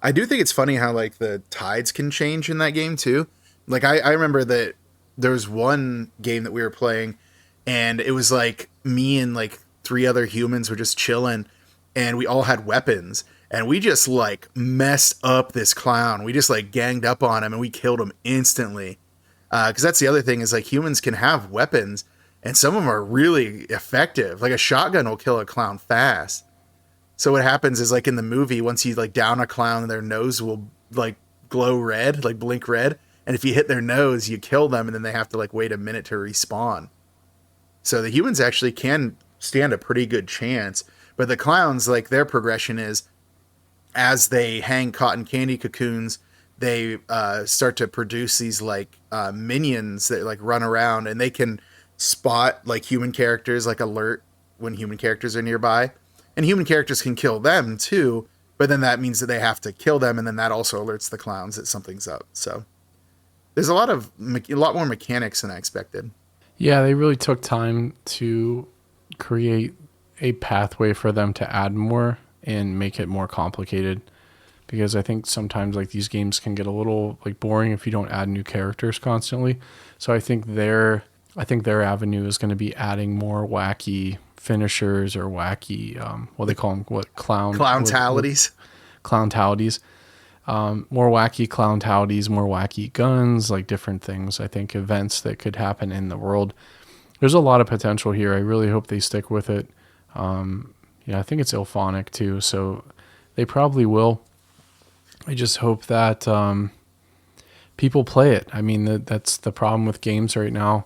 I do think it's funny how like the tides can change in that game too. Like I remember that there was one game that we were playing and it was like me and like 3 other humans were just chilling and we all had weapons and we just like messed up this clown. We just like ganged up on him and we killed him instantly. Cause that's the other thing is like humans can have weapons and some of them are really effective. Like a shotgun will kill a clown fast. So what happens is like in the movie, once you like down a clown, their nose will like glow red, like blink red. And if you hit their nose, you kill them, and then they have to like wait a minute to respawn. So the humans actually can stand a pretty good chance. But the clowns, like their progression is as they hang cotton candy cocoons, they start to produce these like minions that like run around and they can spot like human characters, like alert when human characters are nearby. And human characters can kill them too, but then that means that they have to kill them, and then that also alerts the clowns that something's up. So there's a lot more mechanics than I expected. Yeah, they really took time to create a pathway for them to add more and make it more complicated, because I think sometimes like these games can get a little like boring if you don't add new characters constantly. So I think their avenue is going to be adding more wacky finishers or wacky what they call them, Clowntalities. Clowntalities. More wacky clowntalities, more wacky guns, like different things. I think events that could happen in the world. There's a lot of potential here. I really hope they stick with it. I think it's Ilphonic too, so they probably will. I just hope that people play it. I mean, that's the problem with games right now,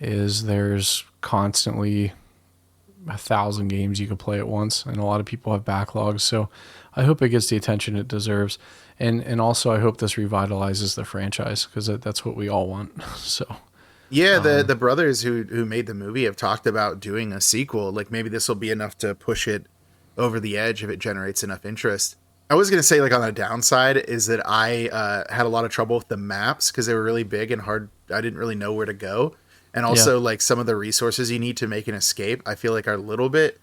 is there's constantly 1,000 games you can play at once, and a lot of people have backlogs. So I hope it gets the attention it deserves. And also I hope this revitalizes the franchise, because that's what we all want. So yeah, the brothers who made the movie have talked about doing a sequel. Like maybe this will be enough to push it over the edge if it generates enough interest. I was going to say, like, on the downside is that I had a lot of trouble with the maps because they were really big and hard. I didn't really know where to go. And also, like, some of the resources you need to make an escape, I feel like are a little bit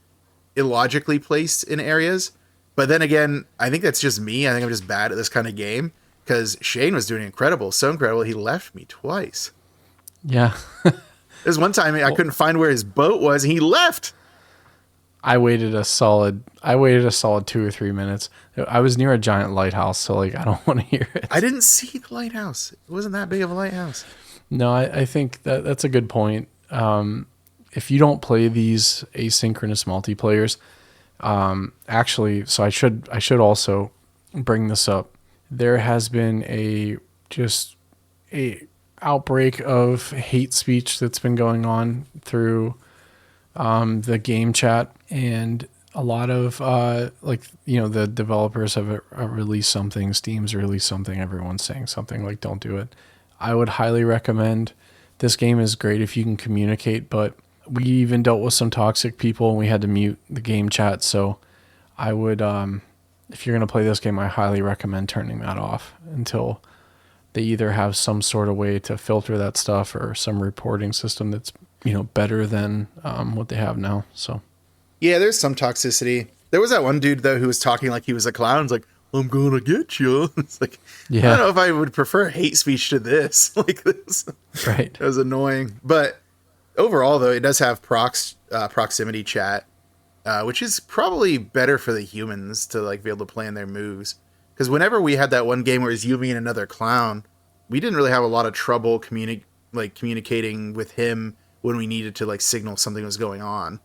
illogically placed in areas. But then again, I think that's just me. I think I'm just bad at this kind of game, because Shane was doing incredible. So incredible, he left me twice. yeah. There's one time I couldn't find where his boat was, and he left. I waited a solid 2 or 3 minutes. I was near a giant lighthouse, so like I don't want to hear it. I didn't see the lighthouse. It wasn't that big of a lighthouse. No, I think that's a good point. If you don't play these asynchronous multiplayers, actually, so I should also bring this up. There has been a outbreak of hate speech that's been going on through the game chat, and a lot of the developers have released something, Steam's released something, everyone's saying something like, don't do it. I would highly recommend. This game is great if you can communicate, but we even dealt with some toxic people and we had to mute the game chat. So I would, if you're going to play this game, I highly recommend turning that off until they either have some sort of way to filter that stuff or some reporting system that's, better than what they have now. So yeah, there's some toxicity. There was that one dude though who was talking like he was a clown. It's like, I'm gonna get you. It's like, I don't know if I would prefer hate speech to this. Like this, right? It was annoying. But overall, though, it does have proximity chat, which is probably better for the humans to like be able to plan their moves. Because whenever we had that one game where it was you, me, and another clown, we didn't really have a lot of trouble communicating with him when we needed to like signal something was going on.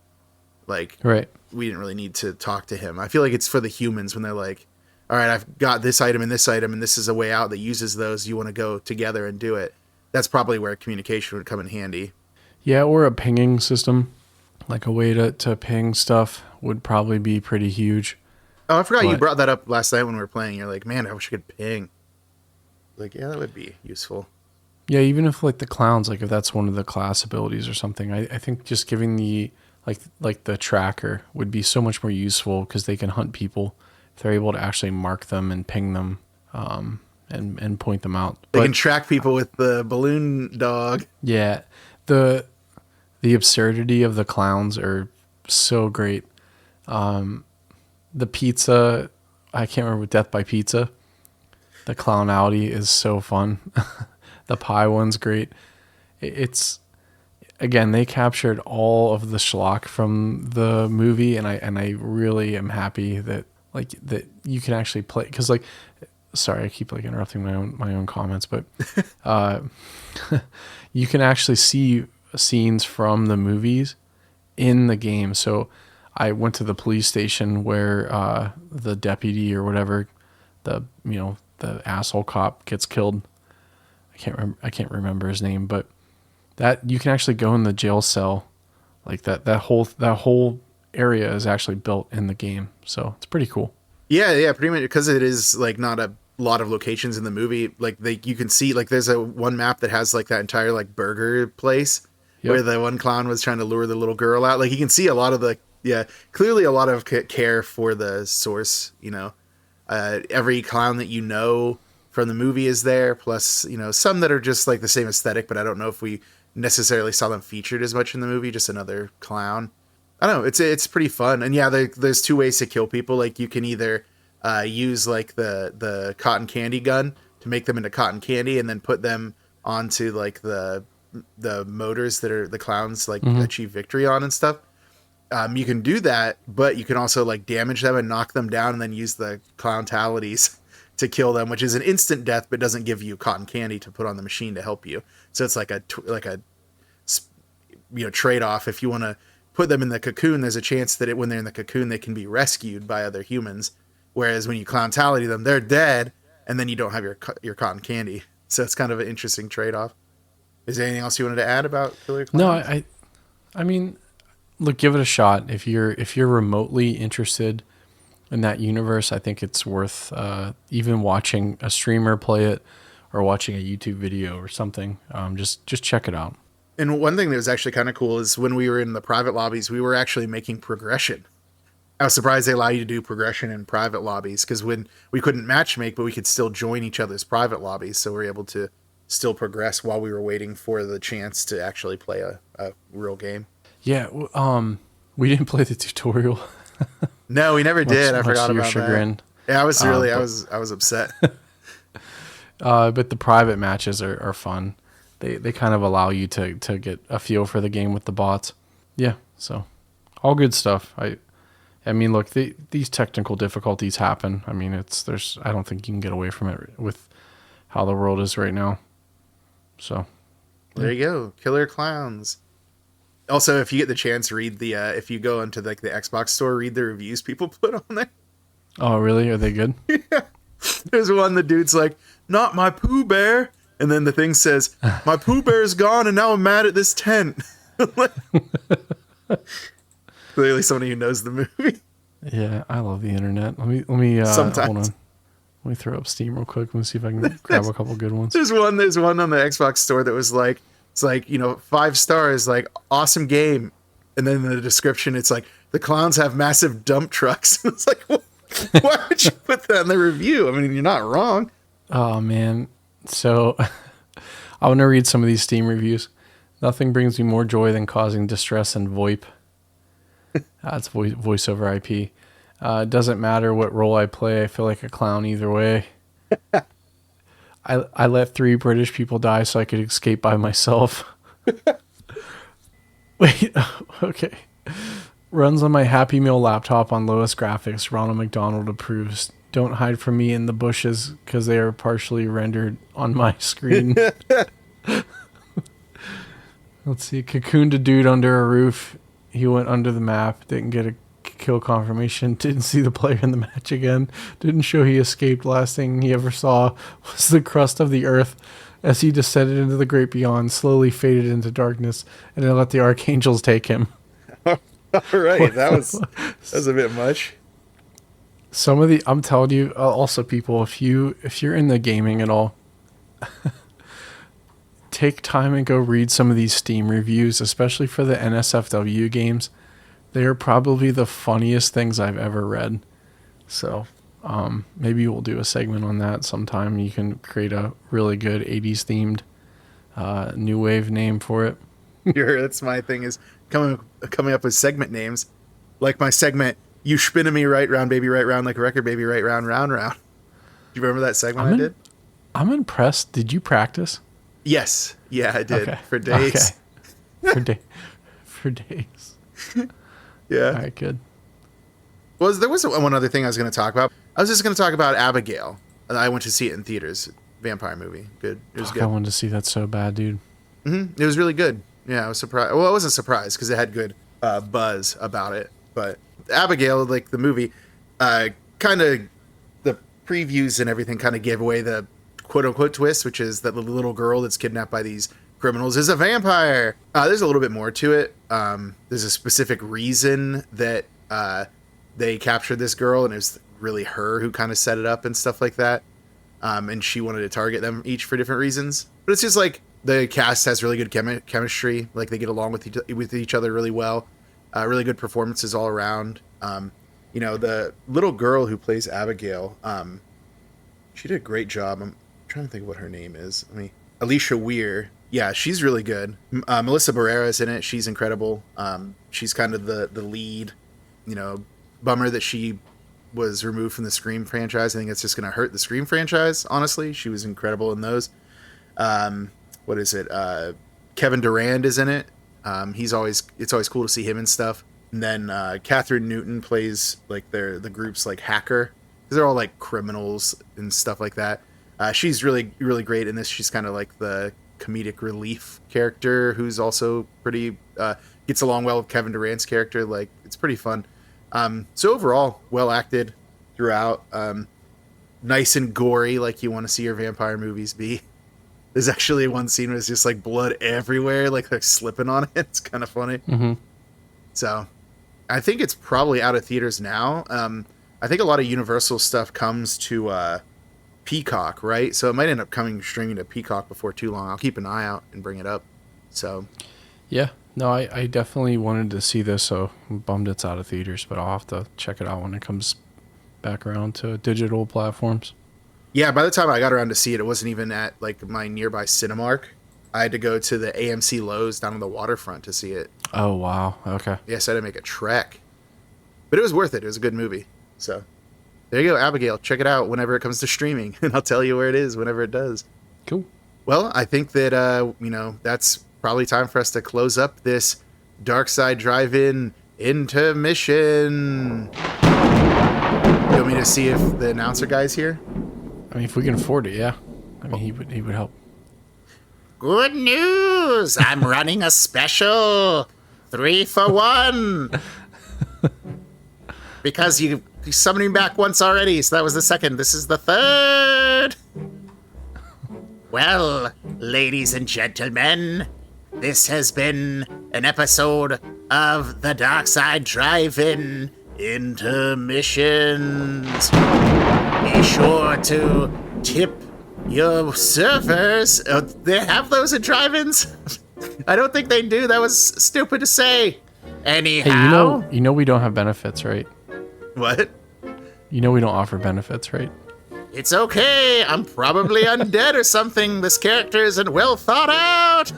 Like, right. We didn't really need to talk to him. I feel like it's for the humans when they're like, all right, I've got this item and this item, and this is a way out that uses those. You want to go together and do it. That's probably where communication would come in handy. Yeah, or a pinging system, like a way to ping stuff would probably be pretty huge. Oh, I forgot you brought that up last night when we were playing. You're like, man, I wish I could ping. Like, yeah, that would be useful. Yeah, even if like the clowns, like if that's one of the class abilities or something, I think just giving the like the tracker would be so much more useful, because they can hunt people if they're able to actually mark them and ping them and point them out. They can track people with the balloon dog. Yeah, the absurdity of the clowns are so great. The pizza, I can't remember, Death by Pizza. The clownality is so fun. The pie one's great. It's, again, they captured all of the schlock from the movie, and I really am happy that that you can actually play, because like, sorry, I keep like interrupting my own comments, but you can actually see scenes from the movies in the game. So I went to the police station where the deputy or whatever, the asshole cop gets killed. I can't remember his name, but that you can actually go in the jail cell, like that whole area is actually built in the game. So it's pretty cool. Yeah, pretty much, because it is like not a lot of locations in the movie. Like you can see, like there's one map that has like that entire like burger place where the one clown was trying to lure the little girl out. Like you can see a lot of the Yeah, clearly a lot of care for the source, every clown that from the movie is there, plus, some that are just like the same aesthetic, but I don't know if we necessarily saw them featured as much in the movie, just another clown. I don't know, it's pretty fun. And yeah, there's two ways to kill people. Like you can either use like the cotton candy gun to make them into cotton candy and then put them onto like the motors that are the clowns like achieve victory on and stuff. You can do that, but you can also like damage them and knock them down and then use the clowntalities to kill them, which is an instant death, but doesn't give you cotton candy to put on the machine to help you. So it's like a trade-off. If you want to put them in the cocoon, there's a chance that when they're in the cocoon, they can be rescued by other humans. Whereas when you clowntality them, they're dead, and then you don't have your cotton candy. So it's kind of an interesting trade-off. Is there anything else you wanted to add about Killer Clowns? No, I mean, look, give it a shot. If you're remotely interested in that universe, I think it's worth even watching a streamer play it or watching a YouTube video or something. Just check it out. And one thing that was actually kind of cool is when we were in the private lobbies, we were actually making progression. I was surprised they allow you to do progression in private lobbies, because when we couldn't matchmake, but we could still join each other's private lobbies, so we were able to still progress while we were waiting for the chance to actually play a real game. Yeah, we didn't play the tutorial. No, we never did. I forgot about chagrin. that. Yeah, I was really, I was upset. But the private matches are fun. They kind of allow you to get a feel for the game with the bots. Yeah, so all good stuff. I mean, look, these technical difficulties happen. I mean, I don't think you can get away from it with how the world is right now. So there you go, Killer Clowns. Also, if you get the chance, read if you go into like the Xbox store, read the reviews people put on there. Oh, really? Are they good? Yeah. There's one, the dude's like, "Not my Pooh Bear," and then the thing says, "My Pooh Bear's gone, and now I'm mad at this tent." Clearly, somebody who knows the movie. Yeah, I love the internet. Let me sometimes. Hold on. Let me throw up Steam real quick. Let me see if I can grab a couple good ones. There's one on the Xbox store that was like, it's like, 5 stars, like awesome game, and then in the description it's like the clowns have massive dump trucks. It's like, why would you put that in the review? I mean, you're not wrong. Oh man, so I want to read some of these Steam reviews. Nothing brings me more joy than causing distress and VoIP. That's voice over IP. It doesn't matter what role I play. I feel like a clown either way. I let 3 British people die so I could escape by myself. Wait, okay. Runs on my Happy Meal laptop on lowest graphics. Ronald McDonald approves. Don't hide from me in the bushes because they are partially rendered on my screen. Let's see. Cocooned a dude under a roof. He went under the map. Didn't get a kill confirmation. Didn't see the player in the match again. Didn't show he escaped. Last thing he ever saw was the crust of the earth as he descended into the great beyond, slowly faded into darkness, and then let the archangels take him. All right, that was a bit much. Some of the, I'm telling you, also people, if you're in the gaming at all, take time and go read some of these Steam reviews, especially for the NSFW games. They are probably the funniest things I've ever read. So maybe we'll do a segment on that sometime. You can create a really good 80s themed new wave name for it. That's my thing, is coming up with segment names. Like my segment, "You spinning me right round, baby, right round, like a record, baby, right round, round, round." Do you remember that segment I did? I'm impressed. Did you practice? Yes. Yeah, I did. Okay. For days. Okay. For days. Yeah. All right, good. Well, there was one other thing I was going to talk about. I was just going to talk about Abigail. I went to see it in theaters. Vampire movie. Good. It was good. I wanted to see that so bad, dude. Mm-hmm. It was really good. Yeah, I was surprised. Well, I wasn't surprised because it had good buzz about it. But Abigail, like the movie, kind of the previews and everything kind of gave away the quote-unquote twist, which is that the little girl that's kidnapped by these criminals is a vampire. There's a little bit more to it. There's a specific reason that they captured this girl, and it was really her who kind of set it up and stuff like that. And she wanted to target them each for different reasons. But it's just like the cast has really good chemistry. Like they get along with each other really well. Really good performances all around. The little girl who plays Abigail, she did a great job. I'm trying to think of what her name is. Alicia Weir. Yeah, she's really good. Melissa Barrera is in it. She's incredible. She's kind of the lead. Bummer that she was removed from the Scream franchise. I think it's just going to hurt the Scream franchise, honestly. She was incredible in those. What is it? Kevin Durand is in it. It's always cool to see him and stuff. And then Catherine Newton plays like the group's like hacker, because they're all like criminals and stuff like that. She's really, really great in this. She's kind of like the comedic relief character who's also pretty gets along well with Kevin Durant's character. Like, it's pretty fun. So overall, well acted throughout. Nice and gory, like you want to see your vampire movies be. There's actually one scene where it's just like blood everywhere, like they're slipping on it. It's kind of funny. Mm-hmm. So I think it's probably out of theaters now. I think a lot of Universal stuff comes to Peacock, right? So it might end up streaming to Peacock before too long. I'll keep an eye out and bring it up. So yeah, no, I definitely wanted to see this, so I'm bummed it's out of theaters, but I'll have to check it out when it comes back around to digital platforms. Yeah, by the time I got around to see it, it wasn't even at like my nearby Cinemark. I had to go to the AMC Lowe's down on the waterfront to see it. Oh, wow. Okay. Yes, I had to make a trek. But it was worth it. It was a good movie. So there you go, Abigail. Check it out whenever it comes to streaming, and I'll tell you where it is whenever it does. Cool. Well, I think that, that's probably time for us to close up this Dark Side Drive-In intermission. You want me to see if the announcer guy's here? I mean, if we can afford it, yeah. I mean, he would help. Good news! I'm running a special 3 for 1. Because you summoned me back once already, so that was the second. This is the third. Well, ladies and gentlemen, this has been an episode of the Dark Side Drive-In intermissions. Be sure to tip your servers. They have those at drive-ins? I don't think they do. That was stupid to say. Anyhow. Hey, you know we don't have benefits, right? What? You know we don't offer benefits, right? It's okay. I'm probably undead or something. This character isn't well thought out.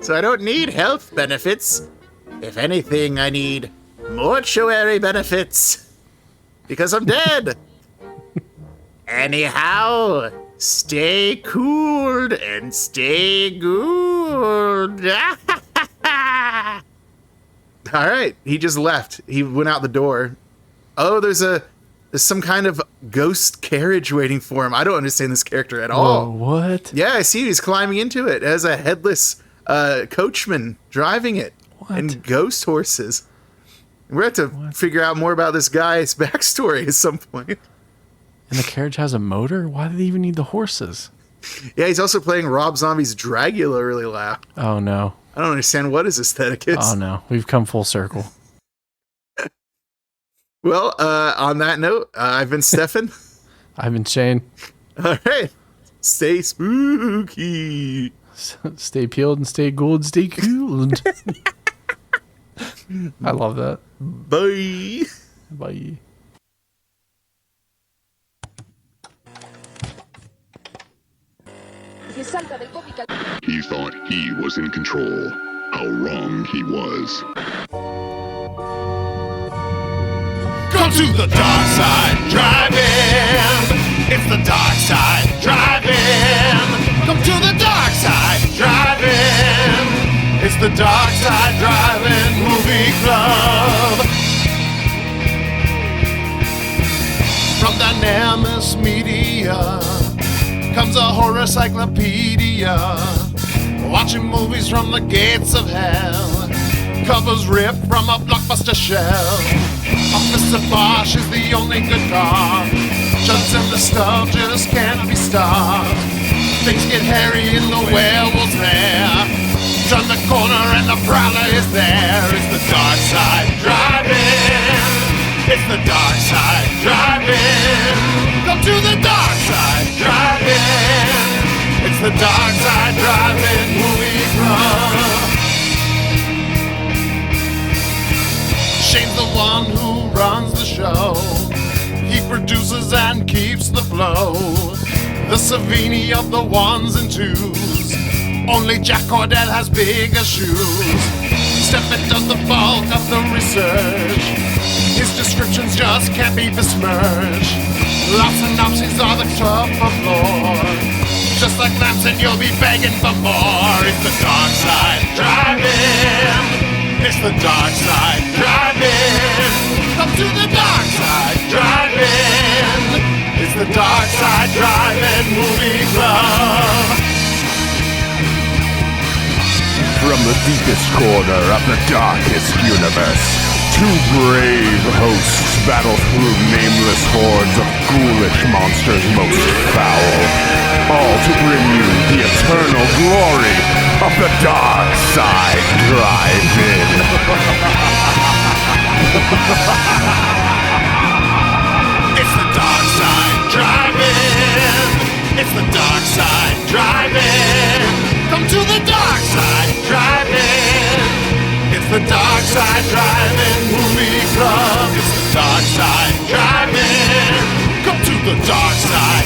So I don't need health benefits. If anything, I need mortuary benefits. Because I'm dead. Anyhow, stay cooled and stay good. All right. He just left. He went out the door. Oh, there's some kind of ghost carriage waiting for him. I don't understand this character at all. Whoa, what? Yeah, I see he's climbing into it as a headless coachman driving it. What? And ghost horses. We're going to have to figure out more about this guy's backstory at some point. And the carriage has a motor? Why do they even need the horses? Yeah, he's also playing Rob Zombie's Dragula really loud. Oh, no. I don't understand what his aesthetic is. Oh, no. We've come full circle. Well, on that note, I've been Stefan. I've been Shane. All right. Stay spooky. Stay peeled and stay gold, stay cooled. I love that. Bye. Bye. He thought he was in control. How wrong he was. Come to the dark side, drive-in. It's the dark side, drive-in. Come to the dark side, drive-in. It's the dark side, drive-in movie club. From Dynamis Media comes a horror cyclopedia, watching movies from the gates of hell. Covers ripped from a blockbuster shell. Officer Bosch is the only good car. Jugs and the stuff just can't be stopped. Things get hairy and the werewolf's there. Turn the corner and the prowler is there. It's the dark side drive-in. It's the dark side drive-in. Come to the dark side drive-in. It's the dark side drive-in movie club. one who runs the show. He produces and keeps the flow. The Savini of the ones and twos. Only Jack Cordell has bigger shoes. Steffet does the bulk of the research. His descriptions just can't be besmirched. Lots of synopses are the top of lore. Just like Lamson, you'll be begging for more. It's the dark side driving. It's the dark side driving. Come to the dark side driving. It's the dark side driving movie club. From the deepest corner of the darkest universe, two brave hosts battle through nameless hordes of ghoulish monsters most foul, all to bring you the eternal glory of the Dark Side Drive-In. It's the dark side driving. It's the dark side driving. Come to the dark side driving. It's the dark side driving movie club. It's the dark side driving. Come to the dark side